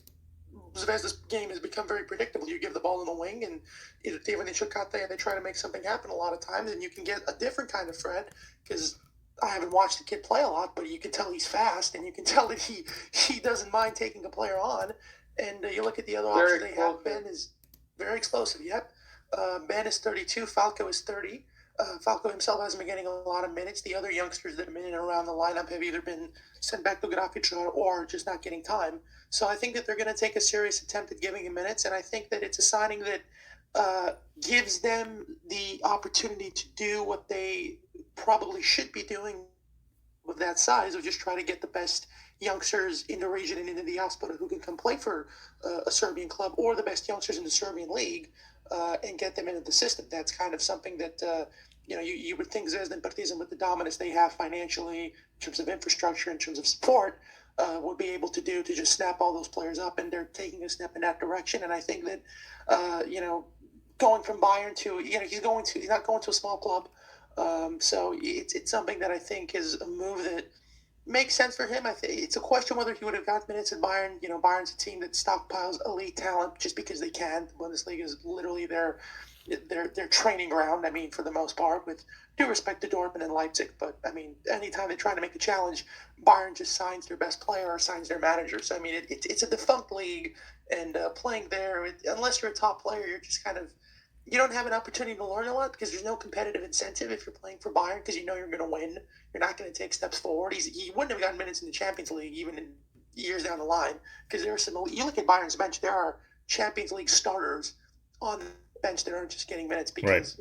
Zvezda's game has become very predictable. You give the ball in the wing, and either Ivanic or Kate, they try to make something happen a lot of times, and you can get a different kind of threat, because I haven't watched the kid play a lot, but you can tell he's fast, and you can tell that he doesn't mind taking a player on. And you look at the other options they have. Ben is very explosive, yep. Ben is 32, Falco is 30. Falco himself hasn't been getting a lot of minutes. The other youngsters that have been in and around the lineup have either been sent back to Grafic or just not getting time. So I think that they're going to take a serious attempt at giving him minutes, and I think that it's a signing that gives them the opportunity to do what they probably should be doing with that size, of just try to get the best youngsters in the region and in the diaspora who can come play for a Serbian club, or the best youngsters in the Serbian league, and get them into the system. That's kind of something that you would think Zvezda and Partizan, with the dominance they have financially, in terms of infrastructure, in terms of support, would be able to do, to just snap all those players up, and they're taking a step in that direction. And I think that going from Bayern to he's not going to a small club, so it's something that I think is a move that makes sense for him. I think it's a question whether he would have got minutes at Bayern. Bayern's a team that stockpiles elite talent just because they can. The Bundesliga is literally their training ground. I mean, for the most part, with due respect to Dortmund and Leipzig. But I mean, anytime they're trying to make a challenge, Bayern just signs their best player or signs their manager. So I mean, it's a defunct league, and playing there, unless you're a top player, you're just kind of, you don't have an opportunity to learn a lot, because there's no competitive incentive if you're playing for Bayern, because you're going to win. You're not going to take steps forward. He wouldn't have gotten minutes in the Champions League even in years down the line, because there are some. You look at Bayern's bench, there are Champions League starters on the bench that aren't just getting minutes because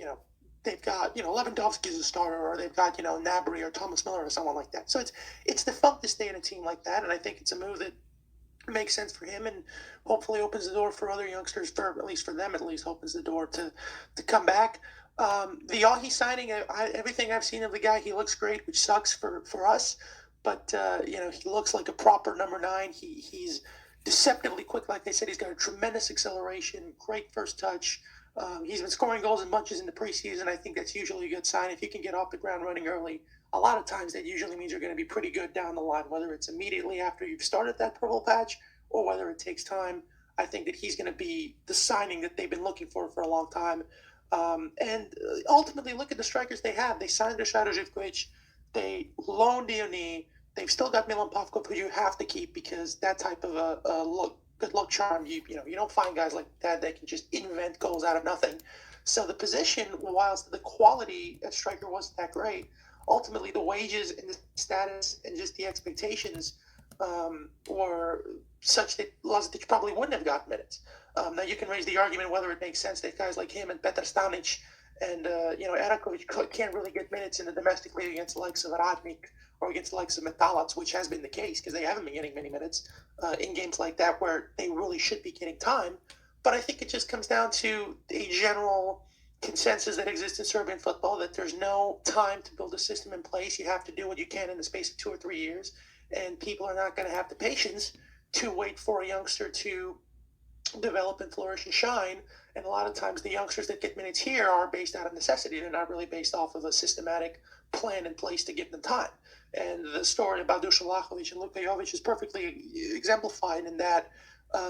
they've got Lewandowski as a starter, or they've got Gnabry or Thomas Müller or someone like that. So it's defunct to stay in a team like that, and I think it's a move that makes sense for him, and hopefully opens the door for other youngsters, at least opens the door to come back. The Yahi signing, everything I've seen of the guy, he looks great, which sucks for us, but he looks like a proper number 9. He's deceptively quick. Like they said, he's got a tremendous acceleration, great first touch, He's been scoring goals in bunches in the preseason. I think that's usually a good sign. If you can get off the ground running early, a lot of times that usually means you're going to be pretty good down the line, whether it's immediately after you've started that purple patch or whether it takes time. I think that he's going to be the signing that they've been looking for a long time. And ultimately, look at the strikers they have. They signed Dusan Vlahovic. They loaned Diony. They've still got Milan Pavkov, who you have to keep because that type of a good luck charm. You don't find guys like that can just invent goals out of nothing. So the position, whilst the quality at striker wasn't that great, ultimately the wages and the status and just the expectations were such that Lazetic probably wouldn't have gotten minutes. Now you can raise the argument whether it makes sense that guys like him and Petar Stanic and Erakovic can't really get minutes in the domestic league against the likes of Radnik or against the likes of Metalac, which has been the case because they haven't been getting many minutes in games like that where they really should be getting time. But I think it just comes down to a general consensus that exists in Serbian football that there's no time to build a system in place. You have to do what you can in the space of 2 or 3 years, and people are not going to have the patience to wait for a youngster to develop and flourish and shine. And a lot of times the youngsters that get minutes here are based out of necessity. They're not really based off of a systematic plan in place to give them time. And the story about Dusan Vlahovic and Luka Jovic is perfectly exemplified in that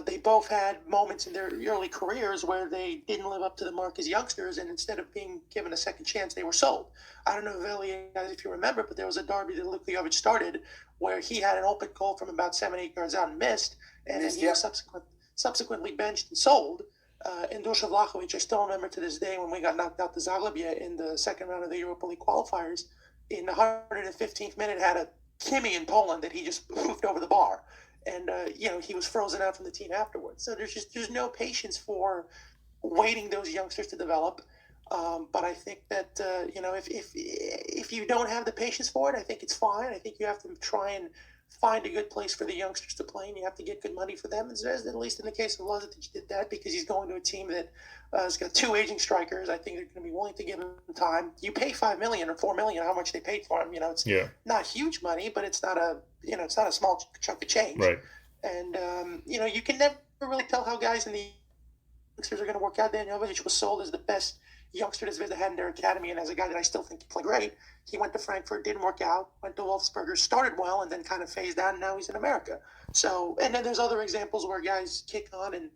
they both had moments in their early careers where they didn't live up to the mark as youngsters, and instead of being given a second chance, they were sold. I don't know, Veli, guys, if you remember, but there was a derby that Luka Jovic started where he had an open goal from about 7-8 yards out and missed, and he was subsequently benched and sold. And Dusan Vlahovic, I still remember to this day when we got knocked out to Zagłębie in the second round of the Europa League qualifiers, in the 115th minute had a Kimi in Poland that he just hoofed over the bar. And, he was frozen out from the team afterwards. So there's no patience for waiting those youngsters to develop. But I think that, if you don't have the patience for it, I think it's fine. I think you have to try and find a good place for the youngsters to play, and you have to get good money for them. At least in the case of Lazetic, did that because he's going to a team that has got 2 aging strikers. I think they're going to be willing to give him time. You pay $5 million or $4 million, how much they paid for him. It's not huge money, but it's not a small chunk of change. Right. And you can never really tell how guys in the youngsters are going to work out. Daniel Jovic was sold as the best youngster that Zvezda had in their academy, and as a guy that I still think he played great. He went to Frankfurt, didn't work out, went to Wolfsburger, started well, and then kind of phased out, and now he's in America. So, and then there's other examples where guys kick on and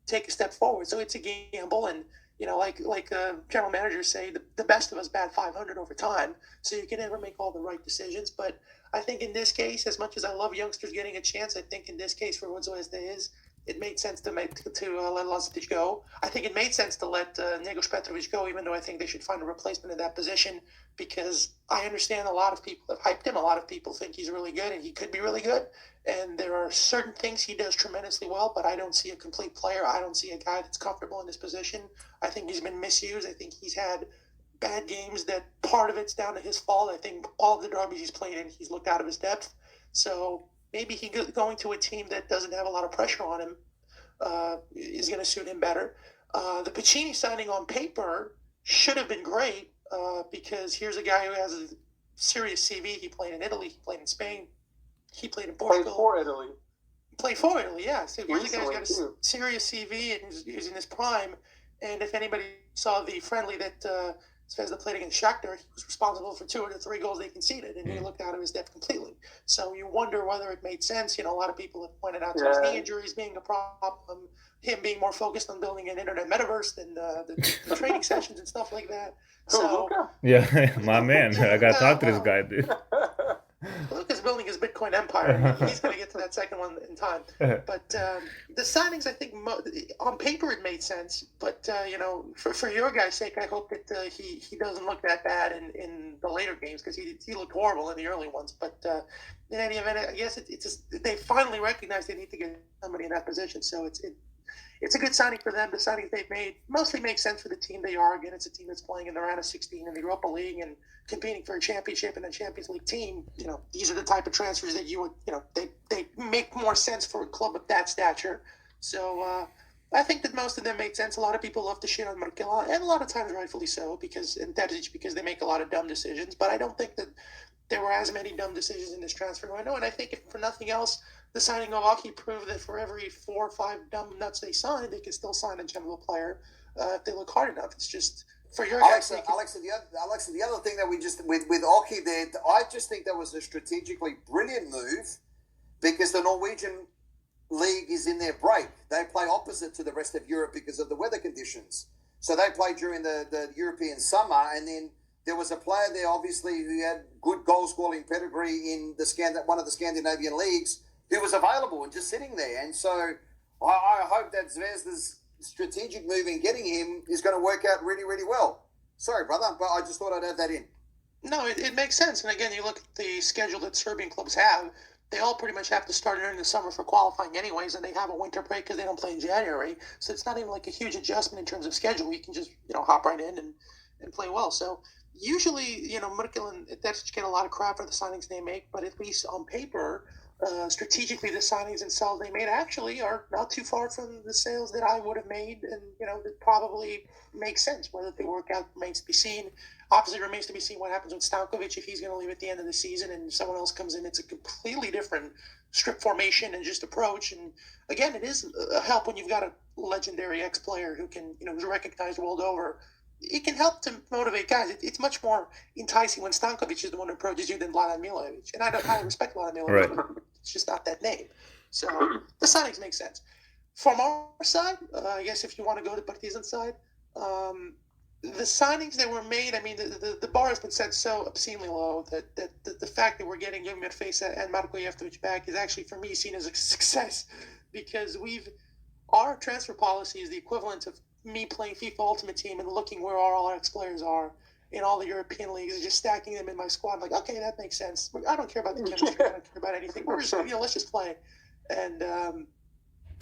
take a step forward. So it's a gamble, and like general managers say, the best of us bat 500 over time, so you can never make all the right decisions. But I think in this case, as much as I love youngsters getting a chance, I think in this case for what Zvezda it made sense to let Lazetic go. I think it made sense to let Njegoš Petrovic go, even though I think they should find a replacement in that position, because I understand a lot of people have hyped him. A lot of people think he's really good, and he could be really good. And there are certain things he does tremendously well, but I don't see a complete player. I don't see a guy that's comfortable in this position. I think he's been misused. I think he's had bad games that part of it's down to his fault. I think all of the derbies he's played in, he's looked out of his depth. So maybe going to a team that doesn't have a lot of pressure on him is going to suit him better. The Piccini signing on paper should have been great because here's a guy who has a serious CV. He played in Italy. He played in Spain. He played in Portugal. Played for Italy, yeah. So here's a guy who's got a serious CV and he's in his prime. And if anybody saw the friendly that Zvezda played against Shakhtar, he was responsible for 2 of the 3 goals they conceded, and he looked out of his depth completely. So you wonder whether it made sense. A lot of people have pointed out his knee injuries being a problem, him being more focused on building an internet metaverse than the training sessions and stuff like that. So yeah, my man, I got to talk to this guy, dude. Luka's building his Bitcoin empire. He's going to get to that second one in time. But the signings, I think, on paper it made sense. But, for your guy's sake, I hope that he doesn't look that bad in the later games because he looked horrible in the early ones. But in any event, I guess they finally recognized they need to get somebody in that position. So it's a good signing for them. The signings they've made mostly make sense for the team they are. Again, it's a team that's playing in the round of 16 in the Europa League and competing for a championship and a Champions League team. These are the type of transfers that you would, they make more sense for a club of that stature. So I think that most of them made sense. A lot of people love to shit on Markela, and a lot of times rightfully so, because they make a lot of dumb decisions. But I don't think that there were as many dumb decisions in this transfer window. And I think, if for nothing else, the signing of Aki proved that for every 4 or 5 dumb nuts they signed, they can still sign a general player. if they look hard enough. It's just for your Alexa, the other thing that we just with Oki there, I just think that was a strategically brilliant move because the Norwegian league is in their break. They play opposite to the rest of Europe because of the weather conditions. So they play during the European summer, and then there was a player there, obviously, who had good goal-scoring pedigree in one of the Scandinavian leagues, who was available and just sitting there. And so I hope that Zvezda's strategic move in getting him is going to work out really, really well. Sorry, brother, but I just thought I'd add that in. No, it makes sense. And again, you look at the schedule that Serbian clubs have, they all pretty much have to start during the summer for qualifying anyways, and they have a winter break because they don't play in January. So it's not even like a huge adjustment in terms of schedule. You can just, hop right in and play well. So usually, Merkel and Terzic get a lot of crap for the signings they make, but at least on paper, strategically, the signings and sales they made actually are not too far from the sales that I would have made, and that probably makes sense. Whether they work out remains to be seen. Obviously, remains to be seen what happens with Stankovic if he's going to leave at the end of the season and someone else comes in. It's a completely different strip formation and just approach. And again, it is a help when you've got a legendary ex-player who can, who's recognized world over. It can help to motivate guys. It's much more enticing when Stankovic is the one who approaches you than Vladan Milojevic. And I respect Vladan Milojevic, Right. but it's just not that name. So the signings make sense. From our side, I guess if you want to go to Partizan side, the signings that were made, I mean, the bar has been set so obscenely low that the fact that we're getting Jomir Fejsa and Marko Lazetic back is actually, for me, seen as a success because our transfer policy is the equivalent of me playing FIFA Ultimate Team and looking where all our ex-players are in all the European leagues and just stacking them in my squad. I'm like, okay, that makes sense. I don't care about the chemistry. I don't care about anything. We're just, let's just play. And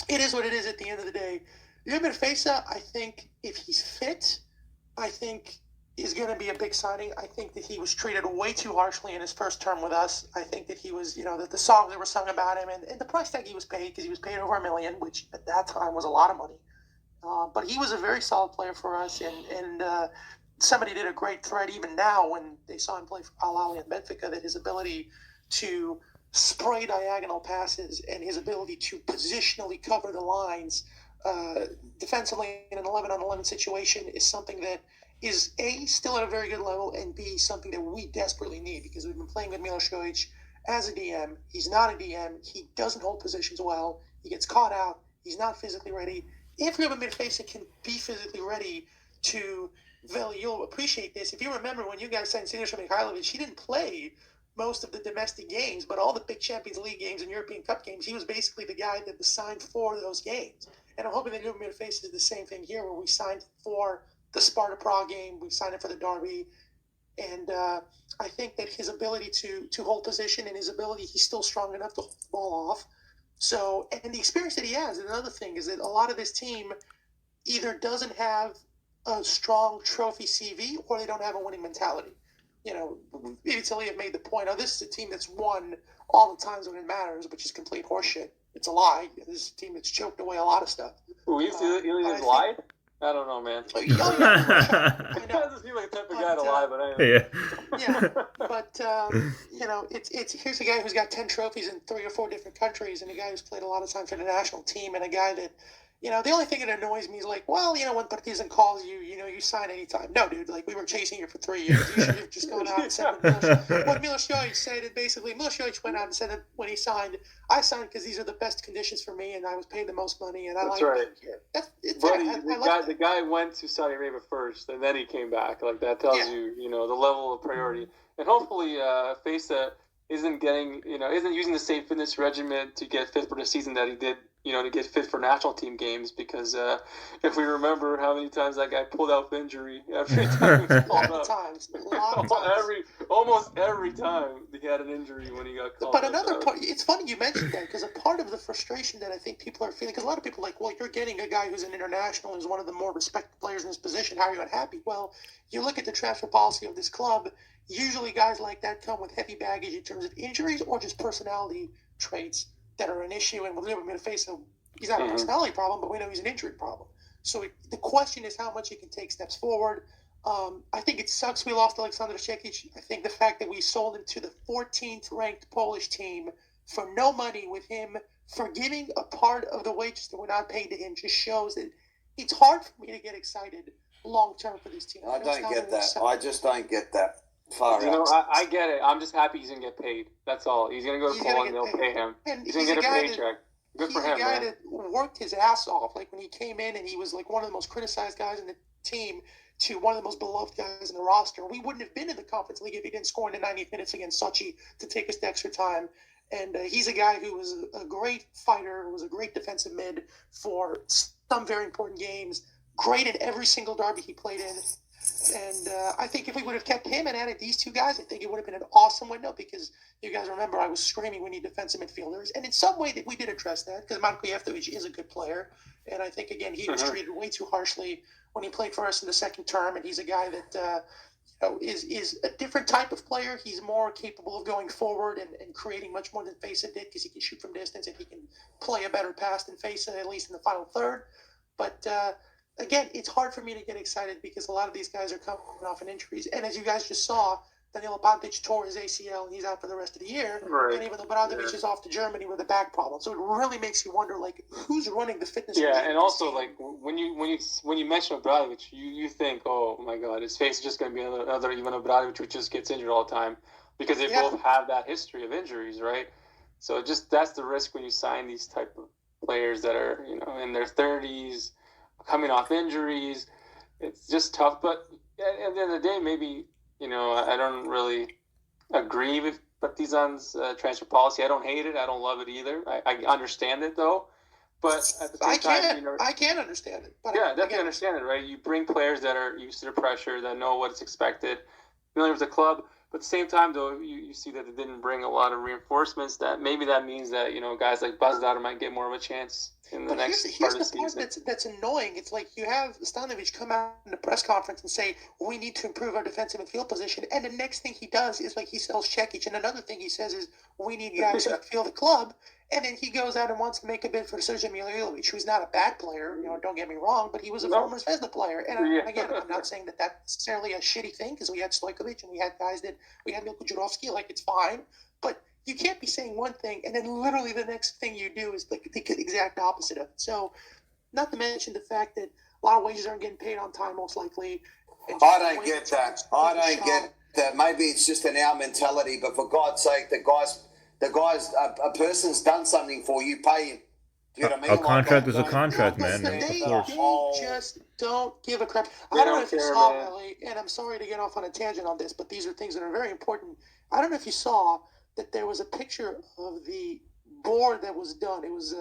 it is what it is at the end of the day. Jomir Fejsa, I think if he's fit, I think is going to be a big signing. I think that he was treated way too harshly in his first term with us. I think that he was, that the songs that were sung about him and the price tag he was paid, because he was paid over $1 million, which at that time was a lot of money. But he was a very solid player for us, and somebody did a great thread even now when they saw him play for Al Ahly and Benfica, that his ability to spray diagonal passes and his ability to positionally cover the lines defensively in an 11-on-11 situation is something that is A, still at a very good level, and B, something that we desperately need because we've been playing with Milojevic as a DM. He's not a DM. He doesn't hold positions well. He gets caught out. He's not physically ready. If Jomir Fejsa can be physically ready to, Veli, you'll appreciate this. If you remember when you guys signed Siniša Mihajlovic, he didn't play most of the domestic games, but all the big Champions League games and European Cup games, he was basically the guy that was signed for those games. And I'm hoping that Jomir Fejsa is the same thing here, where we signed for the Sparta Prague game, we signed him for the Derby, and I think that his ability to hold position and his ability, he's still strong enough to hold the ball off. So, and the experience that he has, and another thing is that a lot of this team either doesn't have a strong trophy CV or they don't have a winning mentality. Italy have made the point, this is a team that's won all the times when it matters, which is complete horseshit. It's a lie. This is a team that's choked away a lot of stuff. We've Ilia's lied? I don't know, man. It doesn't seem like the type of guy to lie, but anyway. Yeah, but it's here's a guy who's got 10 trophies in 3 or 4 different countries, and a guy who's played a lot of times for the national team, and a guy that, the only thing that annoys me is like, well, when Partizan calls you, you sign anytime. No, dude, we were chasing you for 3 years. You should have just gone out and said what Milojevic said. And basically, Milojevic went out and said that when he signed, I signed because these are the best conditions for me, and I was paid the most money, and I That's like right. it. Buddy, the guy went to Saudi Arabia first, and then he came back. Like that tells you, the level of priority. And hopefully, Fejsa isn't using the same fitness regimen to get fit for the season that he did. To get fit for national team games, because if we remember how many times that guy pulled out with injury every time he called up. Almost every time he had an injury when he got called up. But another part, it's funny you mentioned that, because a part of the frustration that I think people are feeling, because a lot of people are like, well, you're getting a guy who's an international, who's one of the more respected players in his position, how are you unhappy? Well, you look at the transfer policy of this club, usually guys like that come with heavy baggage in terms of injuries or just personality traits that are an issue, and with Jomir Fejsa, he's not a personality problem, but we know he's an injury problem. So the question is how much he can take steps forward. I think it sucks we lost Aleksander Šekić. I think the fact that we sold him to the 14th ranked Polish team for no money, with him forgiving a part of the wages that were not paid to him, just shows that it's hard for me to get excited long term for this team. I don't get that. I just don't get that. Far You know, out. I get it. I'm just happy he's gonna get paid. That's all. He's gonna go to Poland. They'll pay him. And He's gonna get a paycheck. Good for him, He's a guy man. that worked his ass off. Like when he came in and he was like one of the most criticized guys in the team to one of the most beloved guys in the roster. We wouldn't have been in the Conference League if he didn't score in the 90th minutes against Sochi to take us to extra time. And he's a guy who was a great fighter, was a great defensive mid for some very important games, great in every single derby he played in. And I think if we would have kept him and added these two guys, I think it would have been an awesome window because you guys remember I was screaming we need defensive midfielders. And in some way that we did address that because Marko Lazetic is a good player. And I think, again, he was treated way too harshly when he played for us in the second term. And he's a guy that is a different type of player. He's more capable of going forward and creating much more than Fesa did because he can shoot from distance and he can play a better pass than Fesa, at least in the final third. But again, it's hard for me to get excited because a lot of these guys are coming off an injuries. And as you guys just saw, Danilo Pantic tore his ACL and he's out for the rest of the year. Right. And even though Bradovic is off to Germany with a back problem. So it really makes you wonder, like, who's running the fitness Yeah, regime and of this also team? like when you mention Obradovic, you think, oh my God, his face is just going to be another Ivan Obradovic who just gets injured all the time because they both have that history of injuries, right? So just that's the risk when you sign these type of players that are in their 30s, coming off injuries. It's just tough. But at the end of the day, maybe I don't really agree with Partizan's transfer policy. I don't hate it. I don't love it either. I understand it though. But at the same time, I can't understand it. But yeah, definitely understand it, right? You bring players that are used to the pressure, that know what's expected, familiar with the club. But at the same time, though, you see that it didn't bring a lot of reinforcements. That maybe that means that guys like Bazdar might get more of a chance in the next part of the season. Here's the part that's annoying. It's like you have Stanovic come out in the press conference and say, we need to improve our defensive midfield position. And the next thing he does is like he sells Čekić. And another thing he says is, we need guys who feel the club. And then he goes out and wants to make a bid for Serbian Football, who's not a bad player, don't get me wrong, but he was a former Zvezda player. And again, I'm not saying that that's necessarily a shitty thing because we had Stojkovic and we had guys we had Milko Jurovski, like it's fine. But you can't be saying one thing and then literally the next thing you do is like the exact opposite of it. So, not to mention the fact that a lot of wages aren't getting paid on time, most likely. I don't get that. I don't get that. Maybe it's just an our mentality, but for God's sake, the guys, a person's done something for you, pay him. Do you know what I mean? A contract is a contract, man. They just don't give a crap. I don't know if you saw, Ellie, and I'm sorry to get off on a tangent on this, but these are things that are very important. I don't know if you saw that there was a picture of the board that was done. It was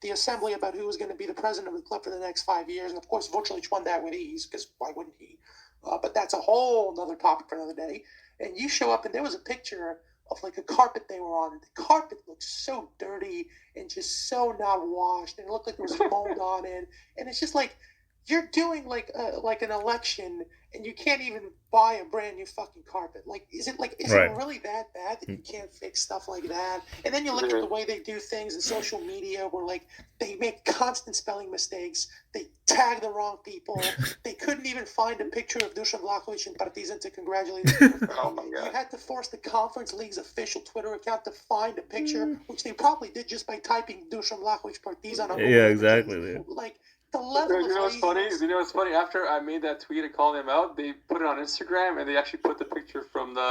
the assembly about who was going to be the president of the club for the next 5 years. And, of course, Vucelic won that with ease, because why wouldn't he? But that's a whole other topic for another day. And you show up, and there was a picture of like a carpet they were on. The carpet looked so dirty and just so not washed, and it looked like there was mold on it. And it's just like you're doing like an election, and you can't even buy a brand new fucking carpet. Like, is it really that bad that you can't fix stuff like that? And then you look at the way they do things in social media, where like they make constant spelling mistakes, they tag the wrong people. They couldn't even find a picture of Dusan Vlahovic and Partizan to congratulate them. Oh my God! You had to force the Conference League's official Twitter account to find a picture, which they probably did just by typing Dusan Vlahovic Partizan on Google. Yeah, exactly. Like the level. You know what's funny? You know what's funny? After I made that tweet and called him out, they put it on Instagram and they actually put the picture from the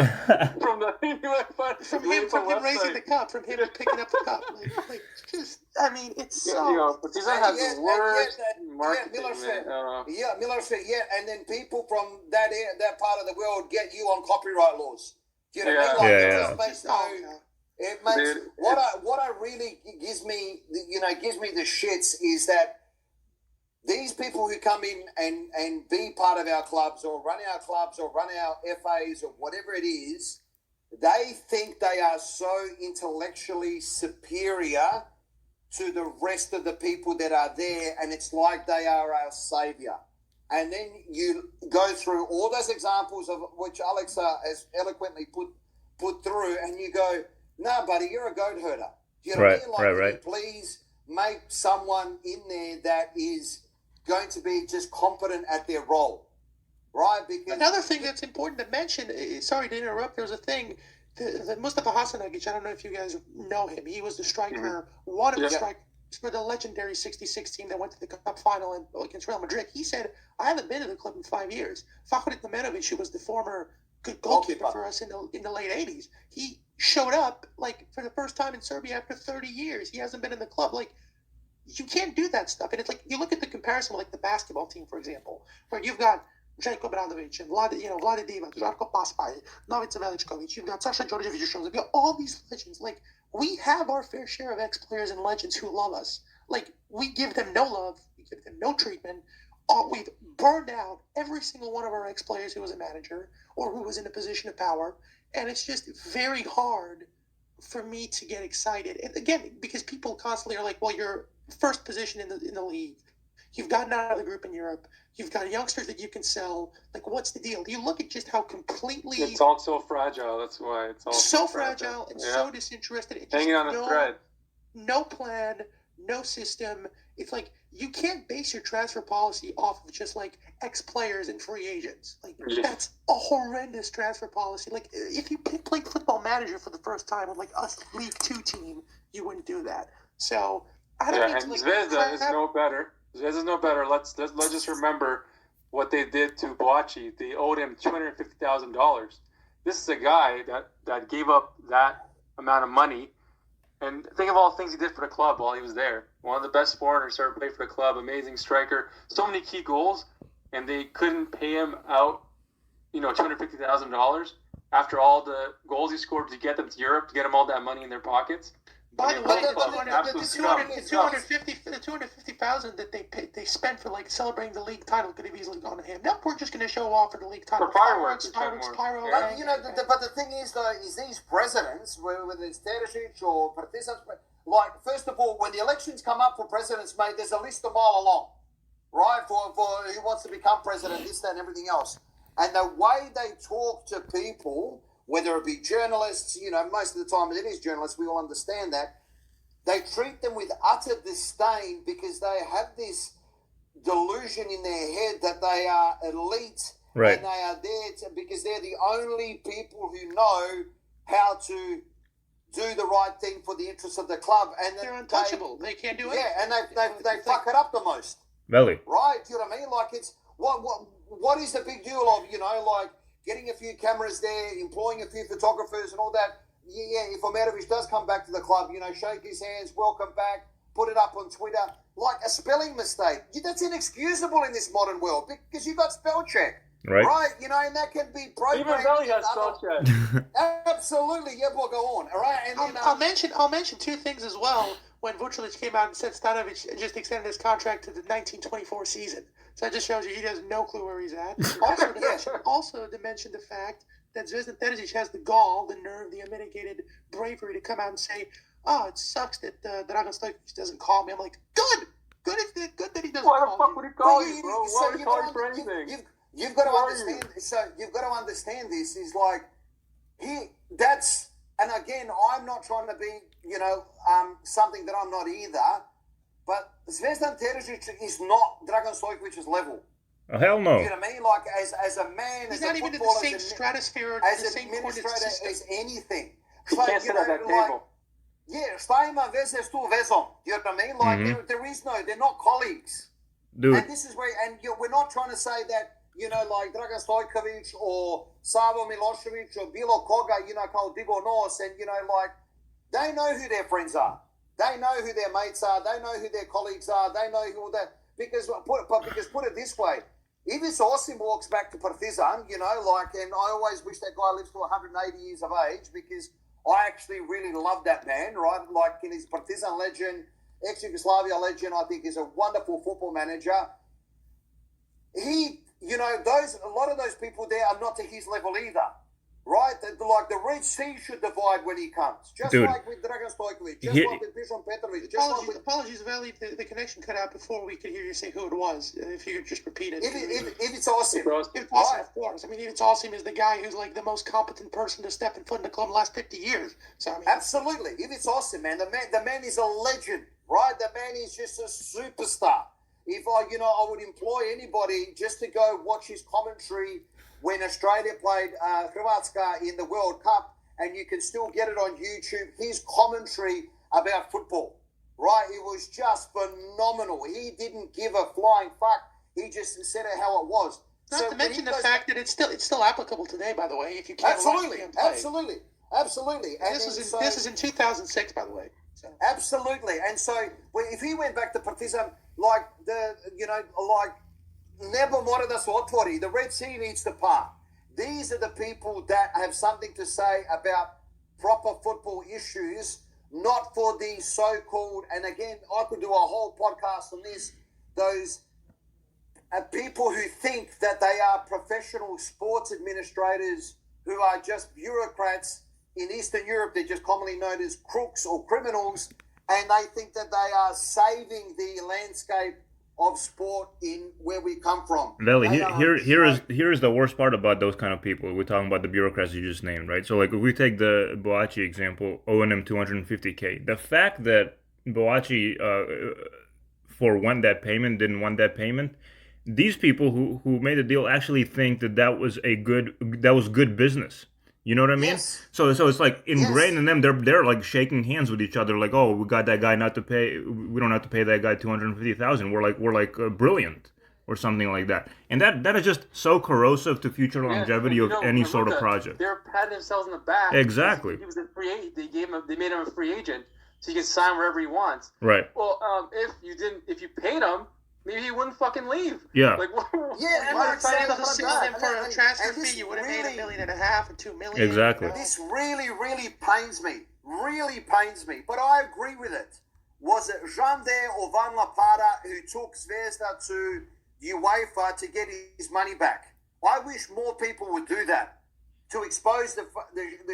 from him raising the cup, from him picking up the cup. Like just, I mean, it's so. Partizan has the worst marketing. Miller said, and then people from that part of the world get you on copyright laws. Do you know what I mean? It makes what I really gives me the shits is that these people who come in and be part of our clubs or run our clubs or run our FAs or whatever it is, they think they are so intellectually superior to the rest of the people that are there, and it's like they are our saviour. And then you go through all those examples of which Alex has eloquently put through, and you go, "No, buddy, you're a goat herder." You know what I mean? Like, please make someone in there that is going to be just competent at their role, right? Because another thing that's important to mention, sorry to interrupt, there's a thing, the Mustafa Hasanagic, I don't know if you guys know him. He was the striker, one of the for the legendary '66 team that went to the Cup final against Real Madrid. He said, "I haven't been to the club in 5 years." Fakhret Nemanovic, who was the former good goalkeeper for us in the late '80s, he showed up like for the first time in Serbia after 30 years. He hasn't been in the club. Like, you can't do that stuff. And it's like you look at the comparison with like the basketball team, for example, where you've got Željko Obradović and Vlade Divac, Žarko Paspaj, Novica Veličković, you've got Sasha Đorđević, you've got all these legends. Like, we have our fair share of ex-players and legends who love us. Like, we give them no love, we give them no treatment. We've burned out every single one of our ex-players who was a manager or who was in a position of power. And it's just very hard for me to get excited. And again, because people constantly are like, well, you're first position in the league. You've gotten out of the group in Europe. You've got youngsters that you can sell. Like, what's the deal? You look at just how completely... It's all so fragile. That's why it's all so fragile and so disinterested. Hanging on a thread. No plan, no system. It's like you can't base your transfer policy off of just like ex-players and free agents. Like, that's a horrendous transfer policy. Like, if you played Football Manager for the first time with like a League 2 team, you wouldn't do that. So I don't and Zvezda is no better. Zvezda is no better. Let's just remember what they did to Boachi. They owed him $250,000. This is a guy that gave up that amount of money. And think of all the things he did for the club while he was there. One of the best foreigners ever played for the club. Amazing striker. So many key goals. And they couldn't pay him out, $250,000 after all the goals he scored to get them to Europe, to get them all that money in their pockets. By the way, the $250,000 that they spent for like celebrating the league title could have easily gone to him. No, we're just going to show off for the league title. For fireworks, pyro. But the thing is, though, is these presidents, whether it's Terzic or Partizan, like, first of all, when the elections come up for presidents, mate, there's a list a mile long, right, for who wants to become president, this, that, and everything else. And the way they talk to people, whether it be journalists, most of the time it is journalists, we all understand that, they treat them with utter disdain because they have this delusion in their head that they are elite, right, and they are there because they're the only people who know how to do the right thing for the interests of the club. And they're untouchable. They can't do anything. Yeah, and they fuck it up the most. Really? Right, you know what I mean? Like, it's, what is the big deal of, like, getting a few cameras there, employing a few photographers and all that? Yeah, if Omerovic does come back to the club, shake his hands, welcome back, put it up on Twitter. Like a spelling mistake. That's inexcusable in this modern world because you got spell check. Right? And that can be programmed. Even Belly has spell check. Absolutely. Yeah, well, go on. All right. And I'll mention two things as well. When Vucelic came out and said Stanovic just extended his contract to the 1924 season. So that just shows you he has no clue where he's at. Also to mention the fact that Zvezdan Terzic has the gall, the nerve, the unmitigated bravery to come out and say, "Oh, it sucks that Dragan Stojkovic doesn't call me." I'm like, good that he doesn't call you. Why the fuck would he call you, bro? Why would he call you for anything? You've got to understand. So you've got to understand this is like that's, and again, I'm not trying to be something that I'm not either. But Zvezdan Terzic is not Dragan Stojkovic's level. Oh, hell no. You know what I mean? Like, as a man, he's as not a even in footballer, the same stratosphere, as the an same administrator, as anything. He can't sit at that table. Yeah, šta ima veze s tu vezom? You know what I mean? Like, there is no, they're not colleagues. Dude. And this is where, and we're not trying to say that, like Dragan Stojkovic or Savo Milošević or bilo koga, kao digo nos, and, like, they know who their friends are. They know who their mates are. They know who their colleagues are. They know who that. Because put it this way, if it's Osim walks back to Partizan, and I always wish that guy lives to 180 years of age because I actually really love that man, right? Like, he's Partizan legend, ex-Yugoslavia legend. I think he's a wonderful football manager. He, a lot of those people there are not to his level either. Right? Like the Red Sea should divide when he comes. Just like with Dragan Stojkovic. Just like with Dusan Petrovic. Apologies, Valley. The connection cut out before we could hear you say who it was. If you could just repeat it. If it's awesome. If awesome, of course. I mean, if it's awesome is the guy who's like the most competent person to step in foot in the club in the last 50 years. So, I mean, absolutely. If it's awesome, man. The man is a legend, right? The man is just a superstar. If I would employ anybody just to go watch his commentary when Australia played Hrvatska in the World Cup, and you can still get it on YouTube, his commentary about football. right? It was just phenomenal. He didn't give a flying fuck. He just said it how it was. Not to mention the fact that it's still applicable today, by the way. If you can't absolutely, watch, you can't play. Absolutely. And this is in 2006, by the way. So. Absolutely. And so if he went back to Partizan, like never more da se otvori. The Red Sea needs to part. These are the people that have something to say about proper football issues, not for these so-called, and again, I could do a whole podcast on this, those people who think that they are professional sports administrators who are just bureaucrats in Eastern Europe. They're just commonly known as crooks or criminals, and they think that they are saving the landscape of sport in where we come from. Veli, here is the worst part about those kind of people. We're talking about the bureaucrats you just named, right? So, like, if we take the Boachi example, owing him $250K, the fact that Boachi forwent that payment, didn't want that payment, these people who made the deal actually think that was good business. You know what I mean? Yes. So it's like ingrained in them. They're like shaking hands with each other, like, oh, we got that guy not to pay. We don't have to pay that guy $250,000. We're like brilliant or something like that. And that is just so corrosive to future longevity of any sort of project. They're patting themselves in the back. Exactly. He was a free agent. They made him a free agent, so he can sign wherever he wants. Right. Well, if you paid him, maybe he wouldn't fucking leave. Yeah. Like, yeah, and like saying for a transfer fee, you would have made $1.5 million or $2 million. Exactly. This really, really pains me. Really pains me. But I agree with it. Was it Jander or Van La Parra who took Zvezda to UEFA to get his money back? I wish more people would do that to expose the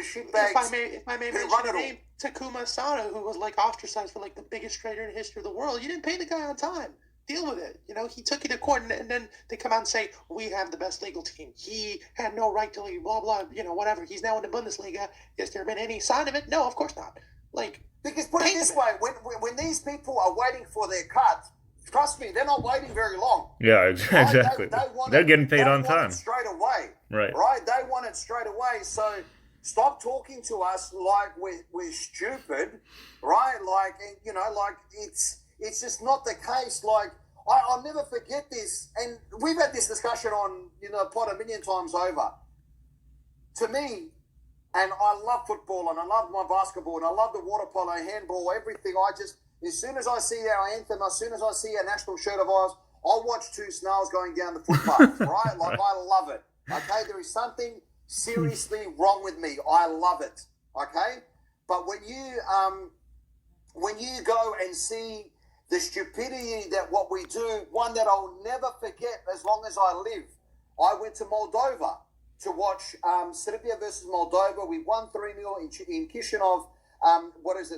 shitbags. If I may mention the name, Takuma Asano, who was like ostracized for like the biggest trader in the history of the world. You didn't pay the guy on time. Deal with it. You know, he took you to court, and then they come out and say, we have the best legal team. He had no right to leave, blah, blah, whatever. He's now in the Bundesliga. Has there been any sign of it? No, of course not. Because put it this way, when these people are waiting for their cut, trust me, they're not waiting very long. Yeah, exactly. They're getting paid on time. Straight away. Right. They want it straight away. So stop talking to us like we're stupid, right? It's just not the case. Like, I'll never forget this. And we've had this discussion on, pod a million times over. To me, and I love football, and I love my basketball, and I love the water polo, handball, everything. As soon as I see our anthem, as soon as I see a national shirt of ours, I'll watch two snails going down the footpath, right? Like, I love it. Okay, there is something seriously wrong with me. I love it. Okay? But when you go and see the stupidity that what we do, one that I'll never forget as long as I live. I went to Moldova to watch Serbia versus Moldova. We won 3-0 in Chisinau,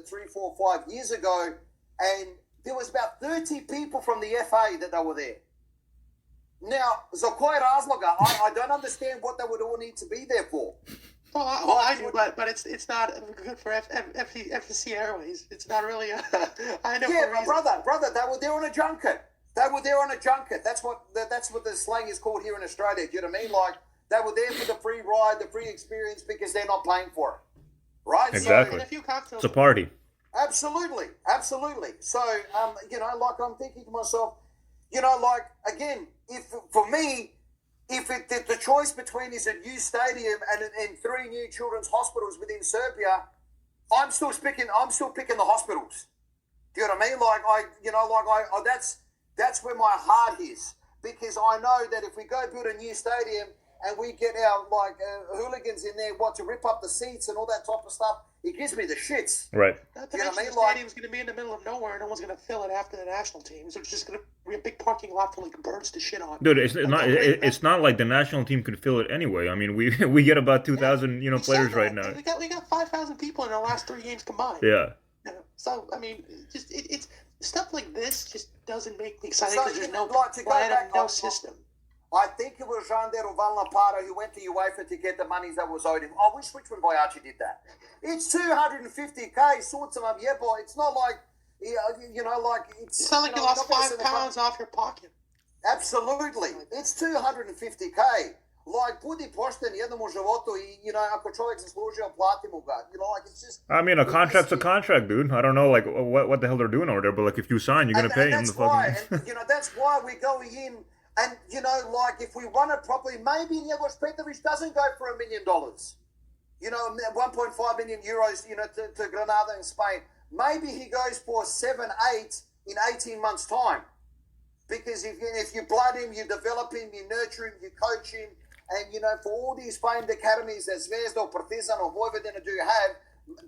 3, 4, 5 years ago. And there was about 30 people from the FA that were there. Now, Zokoi Razloga, I don't understand what they would all need to be there for. Well, I do, but it's not good for FCC Airways. It's not really. I know. Yeah, brother, they were there on a junket. That's what the slang is called here in Australia. Do you know what I mean? Like, they were there for the free ride, the free experience, because they're not paying for it, right? Exactly. So, a few cocktails. It's a party. Absolutely. So, I'm thinking to myself, again, if for me. If the choice between is a new stadium and 3 new children's hospitals within Serbia, I'm still picking the hospitals. Do you know what I mean? That's where my heart is, because I know that if we go build a new stadium and we get our hooligans in there to rip up the seats and all that type of stuff, it gives me the shits. Right. Not to mention the stadium's going to be in the middle of nowhere. No one's going to fill it after the national team. So it's just going to be a big parking lot for birds to shit on. Dude, it's not like the national team could fill it anyway. I mean, we get about 2,000 players right now. We got 5,000 people in our last 3 games combined. Yeah. So I mean, it's stuff like this just doesn't make me excited because there's no plan and no system. I think it was Jander or Van La Parra who went to UEFA to get the monies that was owed him. I wish Richmond Boyachi did that. It's $250K, sorts of them. Yeah, boy, it's not like, it's not like you lost £5 off your pocket. Absolutely. It's $250K. like, budi pošten jednom u životu i, you know, ako čovjek zaslužio, platimo ga. You know, like, it's just... I mean, a contract's a contract, dude. I don't know, like, what the hell they're doing over there, but, like, if you sign, you're going to pay him the fucking... fucking... And, that's why we're going in, and, you know, like, if we run it properly, maybe Njegos Petrovic doesn't go for $1 million. You know, 1.5 million euros, you know, to Granada in Spain. Maybe he goes for 7, 8 in 18 months' time. Because if you blood him, you develop him, you nurture him, you coach him, and, you know, for all these famed academies that Zvezda or Partizan or Vojvodina do have,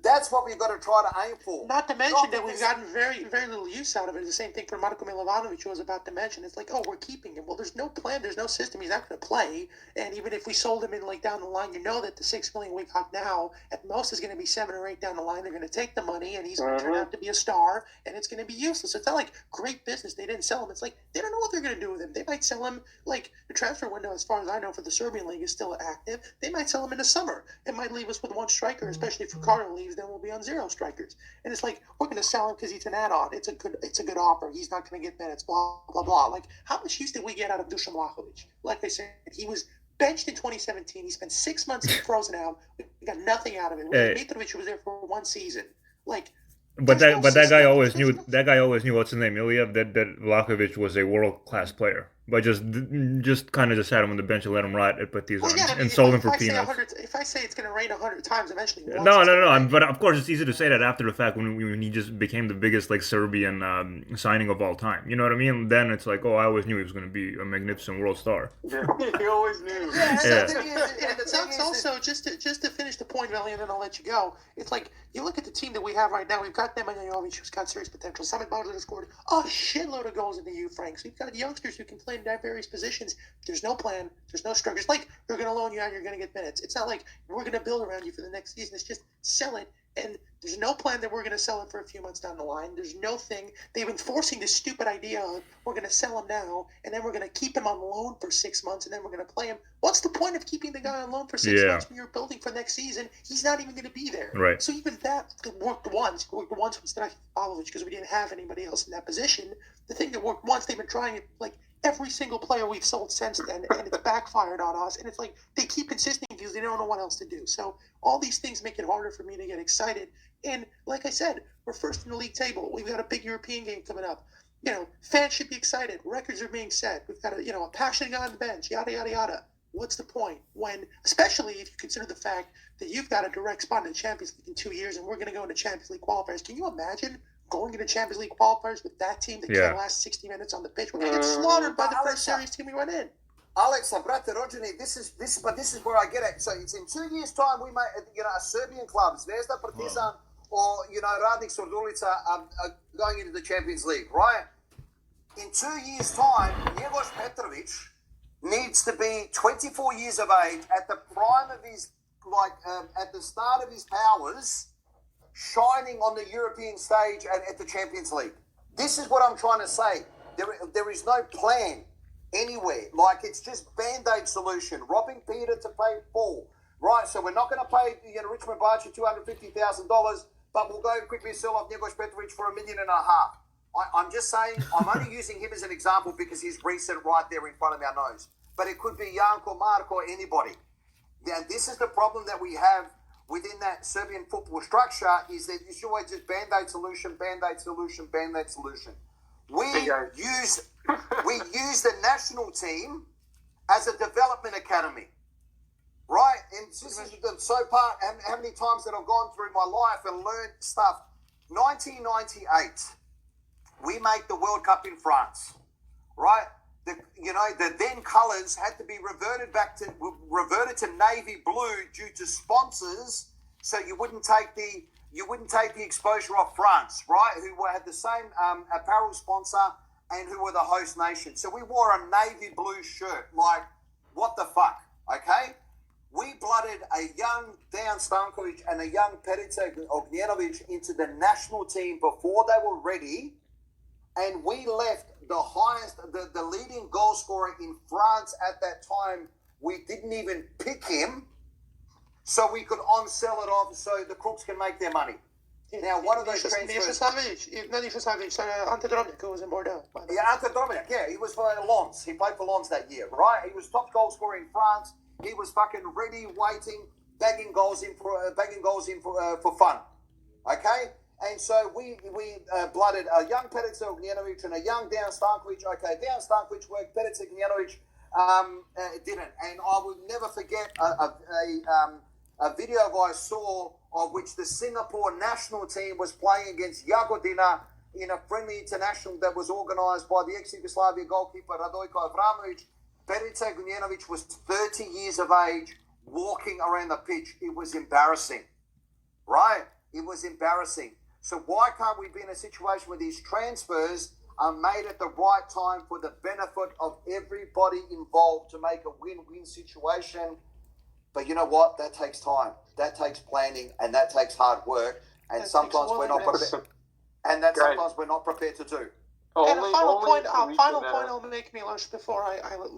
that's what we've got to try to aim for. Not to mention that we've gotten very, very little use out of it. The same thing for Marko Lazetic, who I was about to mention. It's like, oh, we're keeping him. Well, there's no plan. There's no system. He's not going to play. And even if we sold him in, like, down the line, you know that the $6 million we got now, at most, is going to be 7 or 8 down the line. They're going to take the money, and he's going to turn out to be a star, and it's going to be useless. So it's not like great business. They didn't sell him. It's like they don't know what they're going to do with him. They might sell him, like, the transfer window, as far as I know, for the Serbian league is still active. They might sell him in the summer. It might leave us with 1 striker, especially if Ricardo leaves. Then we'll be on 0 strikers. And it's like, we're going to sell him because he's an add-on. It's a good offer. He's not going to get minutes, blah, blah, blah. Like, how much use did we get out of Dusan Vlahovic? Like I said, he was benched in 2017. He spent 6 months frozen out. We got nothing out of it. Mitrovic was there for 1 season. Like, But that guy always knew what's his name, Ilya, that Vlahovic was a world-class player. But just kind of just had him on the bench and let him rot at Partizan and sold him for peanuts. If I say it's going to rain 100 times, eventually... No. But of course, it's easy to say that after the fact when he just became the biggest, like, Serbian signing of all time. You know what I mean? Then it's like, oh, I always knew he was going to be a magnificent world star. Yeah, he always knew. Yeah. And it's also, just to finish the point, Ellie, and then I'll let you go, it's like, you look at the team that we have right now, we've got Nemanja Jovic, who's got serious potential. Samet Bauer has scored a shitload of goals in the U, Franks. We've got youngsters who can play in various positions. There's no plan. There's no structure. It's like we're going to loan you out, you're going to get minutes. It's not like we're going to build around you for the next season. It's just sell it. And there's no plan that we're going to sell him for a few months down the line. There's no thing. They've been forcing this stupid idea of we're going to sell him now, and then we're going to keep him on loan for 6 months, and then we're going to play him. What's the point of keeping the guy on loan for 6 months when you're building for next season? He's not even going to be there. Right. So even that worked once. It worked once with Dusan Vlahovic because we didn't have anybody else in that position. The thing that worked once, they've been trying it, like, every single player we've sold since then, and it's backfired on us. And it's like they keep insisting because they don't know what else to do. So all these things make it harder for me to get excited. And like I said, we're first in the league table. We've got a big European game coming up. You know, fans should be excited. Records are being set. We've got a passionate guy on the bench. Yada yada yada. What's the point when, especially if you consider the fact that you've got a direct spot in the Champions League in 2 years, and we're going to go into Champions League qualifiers? Can you imagine going into Champions League qualifiers with that team that can't last 60 minutes on the pitch? We're going to get slaughtered by the first series team we went in. Alexa, brate, rođeni, this is where I get it. So it's in 2 years' time we might, a Serbian club, Zvezda, Partizan, or, Radnik Surdulica are going into the Champions League, right? In 2 years' time, Njegos Petrovic needs to be 24 years of age at the prime of his, at the start of his powers, shining on the European stage at the Champions League. This is what I'm trying to say. There is no plan anywhere. Like, it's just Band-Aid solution. Robbing Peter to pay Paul. Right, so we're not going to pay Richmond Barger $250,000, but we'll go quickly sell off Njegos Petrovic for $1.5 million. I'm just saying, I'm only using him as an example because he's recent right there in front of our nose. But it could be Janko, Marko, anybody. Now, this is the problem that we have within that Serbian football structure, is that it's always just Band-Aid solution, Band-Aid solution, Band-Aid solution. We use the national team as a development academy, right? And this is how many times that I've gone through my life and learned stuff. 1998, we make the World Cup in France, right? The then colours had to be reverted to navy blue due to sponsors, so you wouldn't take the exposure of France, right? Who had the same apparel sponsor and who were the host nation. So we wore a navy blue shirt. Like, what the fuck? Okay, we blooded a young Dejan Stankovic and a young Perica Ognjenovic into the national team before they were ready, and we left the highest, the leading goal scorer in France at that time. We didn't even pick him, so we could on-sell it off so the crooks can make their money. Now, one of those transfers... Ante Drobnjak, who was in Bordeaux. Yeah, Ante Drobnjak, yeah. He was for Lens. He played for Lens that year, right? He was top goal scorer in France. He was fucking ready, waiting, bagging goals in for fun. Okay? And so we blooded a young Perica Ognjanovic and a young Dejan Stankovic. Okay, Dejan Stankovic worked, Perica Ognjanovic didn't. And I will never forget a video I saw of which the Singapore national team was playing against Jagodina in a friendly international that was organised by the ex-Yugoslavia goalkeeper Radojko Avramovic. Perica Ognjanovic was 30 years of age, walking around the pitch. It was embarrassing, right? It was embarrassing. So why can't we be in a situation where these transfers are made at the right time for the benefit of everybody involved to make a win-win situation? But you know what? That takes time. That takes planning, and that takes hard work. And that sometimes we're not prepared. And that sometimes we're not prepared to do. And a final point I'll make, Milos, before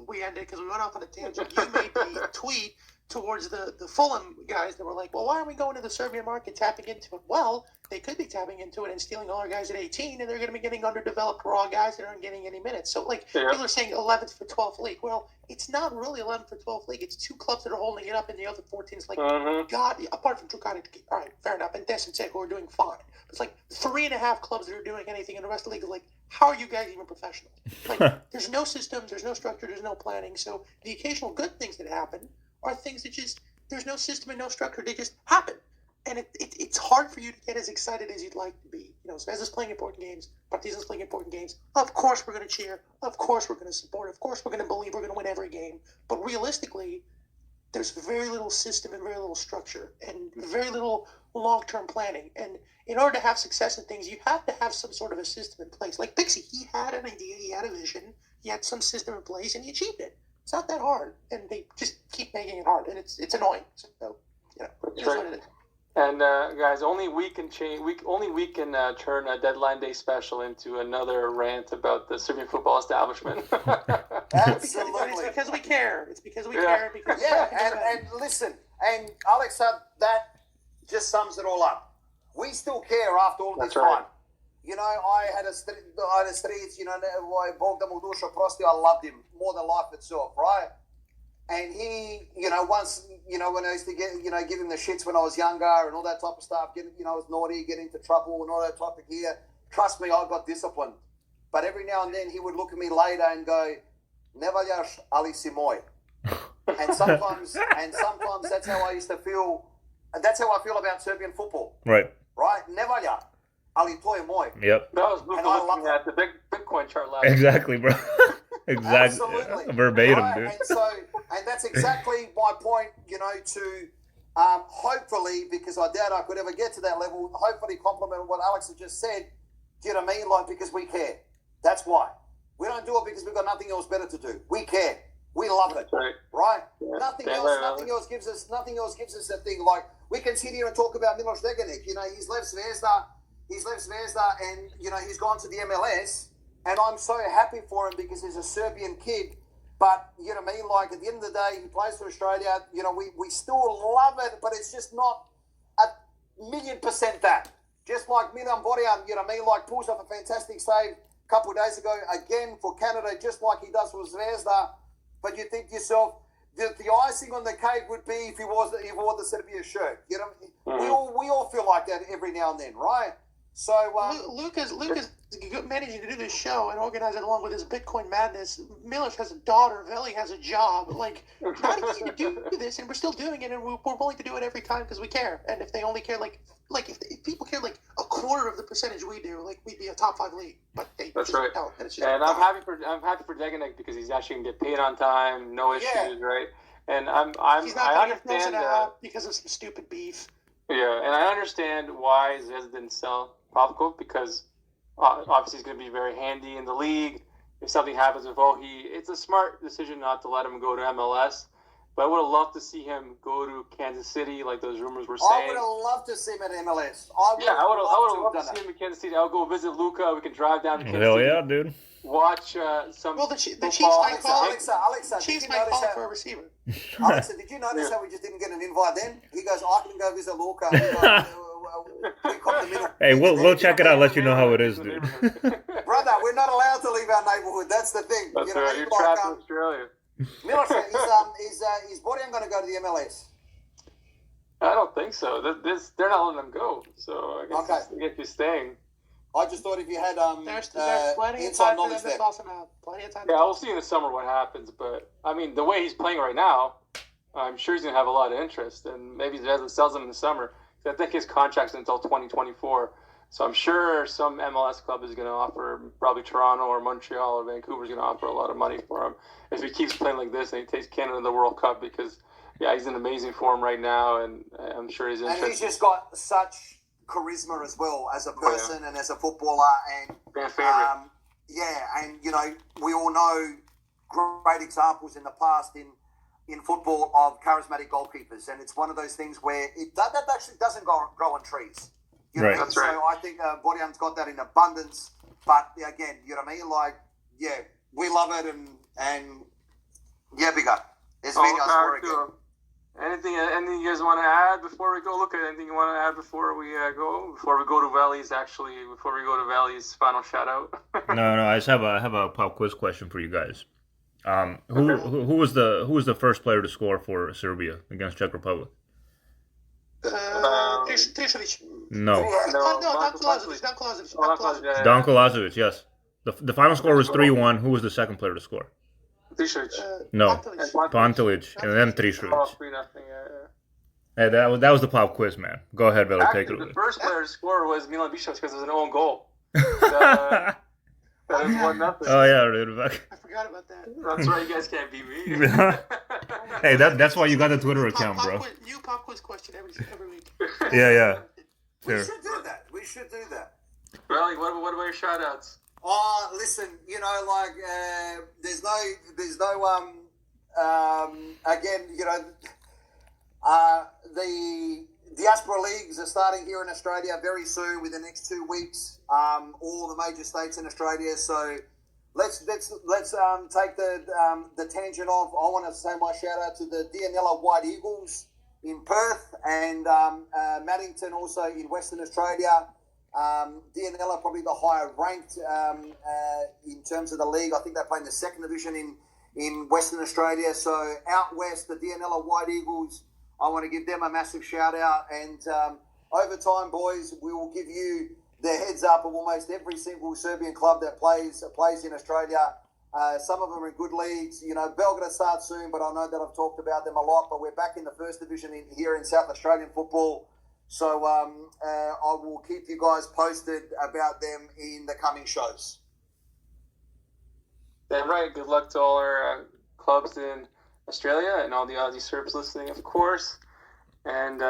we end it, because we went off on a tangent. You made the tweet towards the Fulham guys that were like, well, why aren't we going to the Serbian market tapping into it? Well, they could be tapping into it and stealing all our guys at 18, and they're going to be getting underdeveloped raw guys that aren't getting any minutes. So, people are saying 11th for 12th league. Well, it's not really 11th for 12th league. It's two clubs that are holding it up, and the other 14 is like, God, apart from Drukani, all right, fair enough, and Desance, who are doing fine. It's like 3.5 clubs that are doing anything, and the rest of the league is like, how are you guys even professional? Like, there's no systems, there's no structure, there's no planning. So the occasional good things that happen are things that just, there's no system and no structure. They just happen. And it's hard for you to get as excited as you'd like to be. You know, Zvezda's playing important games. Partizan's playing important games. Of course we're going to cheer. Of course we're going to support. Of course we're going to believe we're going to win every game. But realistically, there's very little system and very little structure and very little long-term planning. And in order to have success in things, you have to have some sort of a system in place. Like Pixie, he had an idea, he had a vision, he had some system in place, and he achieved it. It's not that hard, and they just keep making it hard, and it's annoying. So, that's right. What it is. And guys, only we can change. Only we can turn a deadline day special into another rant about the Serbian football establishment. Absolutely, it's because we care. It's because we care. Because and listen, and Alex, that just sums it all up. We still care after all this time. You know, I had a street, you know, Bog da mu duša prosti, I loved him more than life itself, right? And he, you know, once, you know, when I used to get, you know, give him the shits when I was younger and all that type of stuff, you know, I was naughty, get into trouble and all that type of gear. Trust me, I got disciplined. But every now and then he would look at me later and go, "Ne valjaš, ali si moj." And sometimes that's how I used to feel. And that's how I feel about Serbian football. Right. Ne valja. Ali to je moj. Yep. That was Luka looking at the big Bitcoin chart last Exactly, bro. Exactly. Absolutely. Verbatim, right? dude. And that's exactly my point, you know, to hopefully, because I doubt I could ever get to that level, hopefully complement what Alex has just said. Do you know what I mean? Like, because we care. That's why. We don't do it because we've got nothing else better to do. We care. We love it. Right? Yeah. Nothing else gives us that thing. Like, we can sit here and talk about Milos Deganic. You know, he's left Zvezda and, you know, he's gone to the MLS, and I'm so happy for him because he's a Serbian kid. But, you know what I mean, like, at the end of the day, he plays for Australia. You know, we still love it, but it's just not 1,000,000% that. Just like Milan Borjan, you know what I mean, like, pulls off a fantastic save a couple of days ago, again for Canada, just like he does for Zvezda. But you think to yourself, the icing on the cake would be if he wore the Serbia shirt. You know, we all feel like that every now and then, right? So Lucas managing to do this show and organize it along with his Bitcoin madness. Milos has a daughter. Veli has a job. Like, how do you do this? And we're still doing it, and we're willing to do it every time because we care. And if they only care, like if people care like a quarter of the percentage we do, like we'd be a top 5 league. But that's right. Don't. And I'm happy for Deganic because he's actually gonna get paid on time, no issues, right? And he's not gonna get frozen out because of some stupid beef. Yeah, and I understand why Zvezda didn't sell Pavkov because obviously he's going to be very handy in the league. If something happens with it's a smart decision not to let him go to MLS. But I would have loved to see him go to Kansas City, like those rumors were saying. I would have loved to see him at MLS. I would have loved to see him in Kansas City. I'll go visit Luka. We can drive down to Kansas City. Hell yeah, dude. Watch some. Well, the Chiefs might call for a receiver. Alexa, did you notice how we just didn't get an invite then? He goes, I can go visit Luka. Hey, we'll check it out. Let you know how it is, dude. Brother, we're not allowed to leave our neighborhood. That's the thing. That's right. You're trapped in Australia. Milos, Is Borjan going to go to the MLS? I don't think so. They're not letting them go. So I guess he's staying. I just thought if you had there's plenty of inside time for them knowledge to there. toss him out. Plenty of time. Yeah, we'll see in the summer what happens. But I mean, the way he's playing right now, I'm sure he's going to have a lot of interest, and maybe he sells him in the summer. I think his contract's until 2024. So I'm sure some MLS club is going to offer, probably Toronto or Montreal or Vancouver is going to offer a lot of money for him if he keeps playing like this and he takes Canada to the World Cup, because he's in amazing form right now, and I'm sure he's interested. And he's just got such charisma as well as a person and as a footballer, and fan favorite. And we all know great examples in the past in football of charismatic goalkeepers, and it's one of those things where that actually doesn't grow on trees. You know what I mean? That's right. So I think Borjan's got that in abundance, but again, you know what I mean? Like, we love it, and bigger. There's videos for it. Anything you guys want to add before we go? Look at anything you want to add before we go to Valley's final shout out? No. I just have a pop quiz question for you guys. Who was the first player to score for Serbia against Czech Republic? Trišović. No. Danko Lazetic. Danko Lazetic, yes. The final score was 3-1. Who was the second player to score? Trišović. No. Pantelić. Pantelić, and then Trišović. 3-0. Yeah. Hey, that was the pop quiz, man. Go ahead, Veli, take it Actually, away. the first player to score was Milan Bišović because it was an own goal. That was 1-0. Oh yeah, right. I forgot about that. That's right. You guys can't beat me. Hey, that's why you got a Twitter account, bro. New pop quiz question every week. Yeah. We Sure. should do that. Riley, what about your shout outs? Oh, listen, there's no again, the diaspora leagues are starting here in Australia very soon, within the next 2 weeks. All the major states in Australia. So let's take the tangent off. I want to say my shout out to the Dianella White Eagles in Perth and Maddington also in Western Australia. Dianella probably the higher ranked in terms of the league. I think they play in the second division in Western Australia. So out west, the Dianella White Eagles, I want to give them a massive shout out. And over time, boys, we will give you the heads up of almost every single Serbian club that plays in Australia. Some of them are in good leagues. Belgrade starts soon, but I know that I've talked about them a lot. But we're back in the first division here in South Australian football. So I will keep you guys posted about them in the coming shows. Then right, good luck to all our clubs in Australia and all the Aussie Serbs listening, of course. And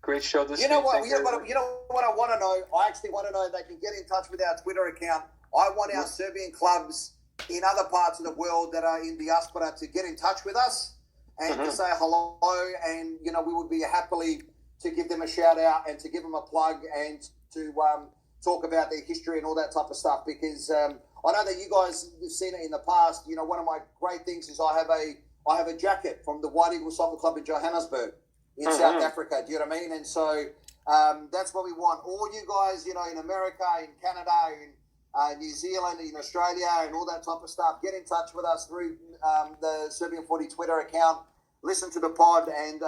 great show this week. You know what I want to know? I actually want to know they can get in touch with our Twitter account. I want our Serbian clubs in other parts of the world that are in diaspora to get in touch with us and to say hello. And, we would be happily to give them a shout out and to give them a plug and to talk about their history and all that type of stuff, because I know that you guys have seen it in the past. One of my great things is I have a jacket from the White Eagle Soccer Club in Johannesburg in South Africa. Do you know what I mean? And so that's what we want. All you guys, in America, in Canada, in New Zealand, in Australia, and all that type of stuff, get in touch with us through the Serbian Footy Twitter account. Listen to the pod, and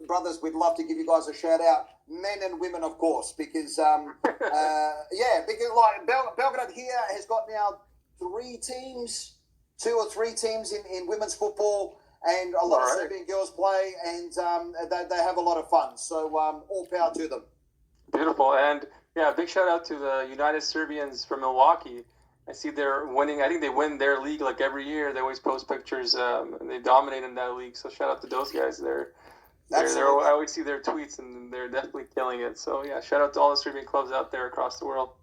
brothers, we'd love to give you guys a shout out, men and women, of course, because because like Belgrade here has got now 2 or 3 teams in women's football, and a lot of Serbian girls play, and they have a lot of fun. So all power to them. Beautiful, and big shout out to the United Serbians from Milwaukee. I see they're winning. I think they win their league like every year. They always post pictures, and they dominate in that league. So shout out to those guys. I always see their tweets, and they're definitely killing it. So shout out to all the Serbian clubs out there across the world.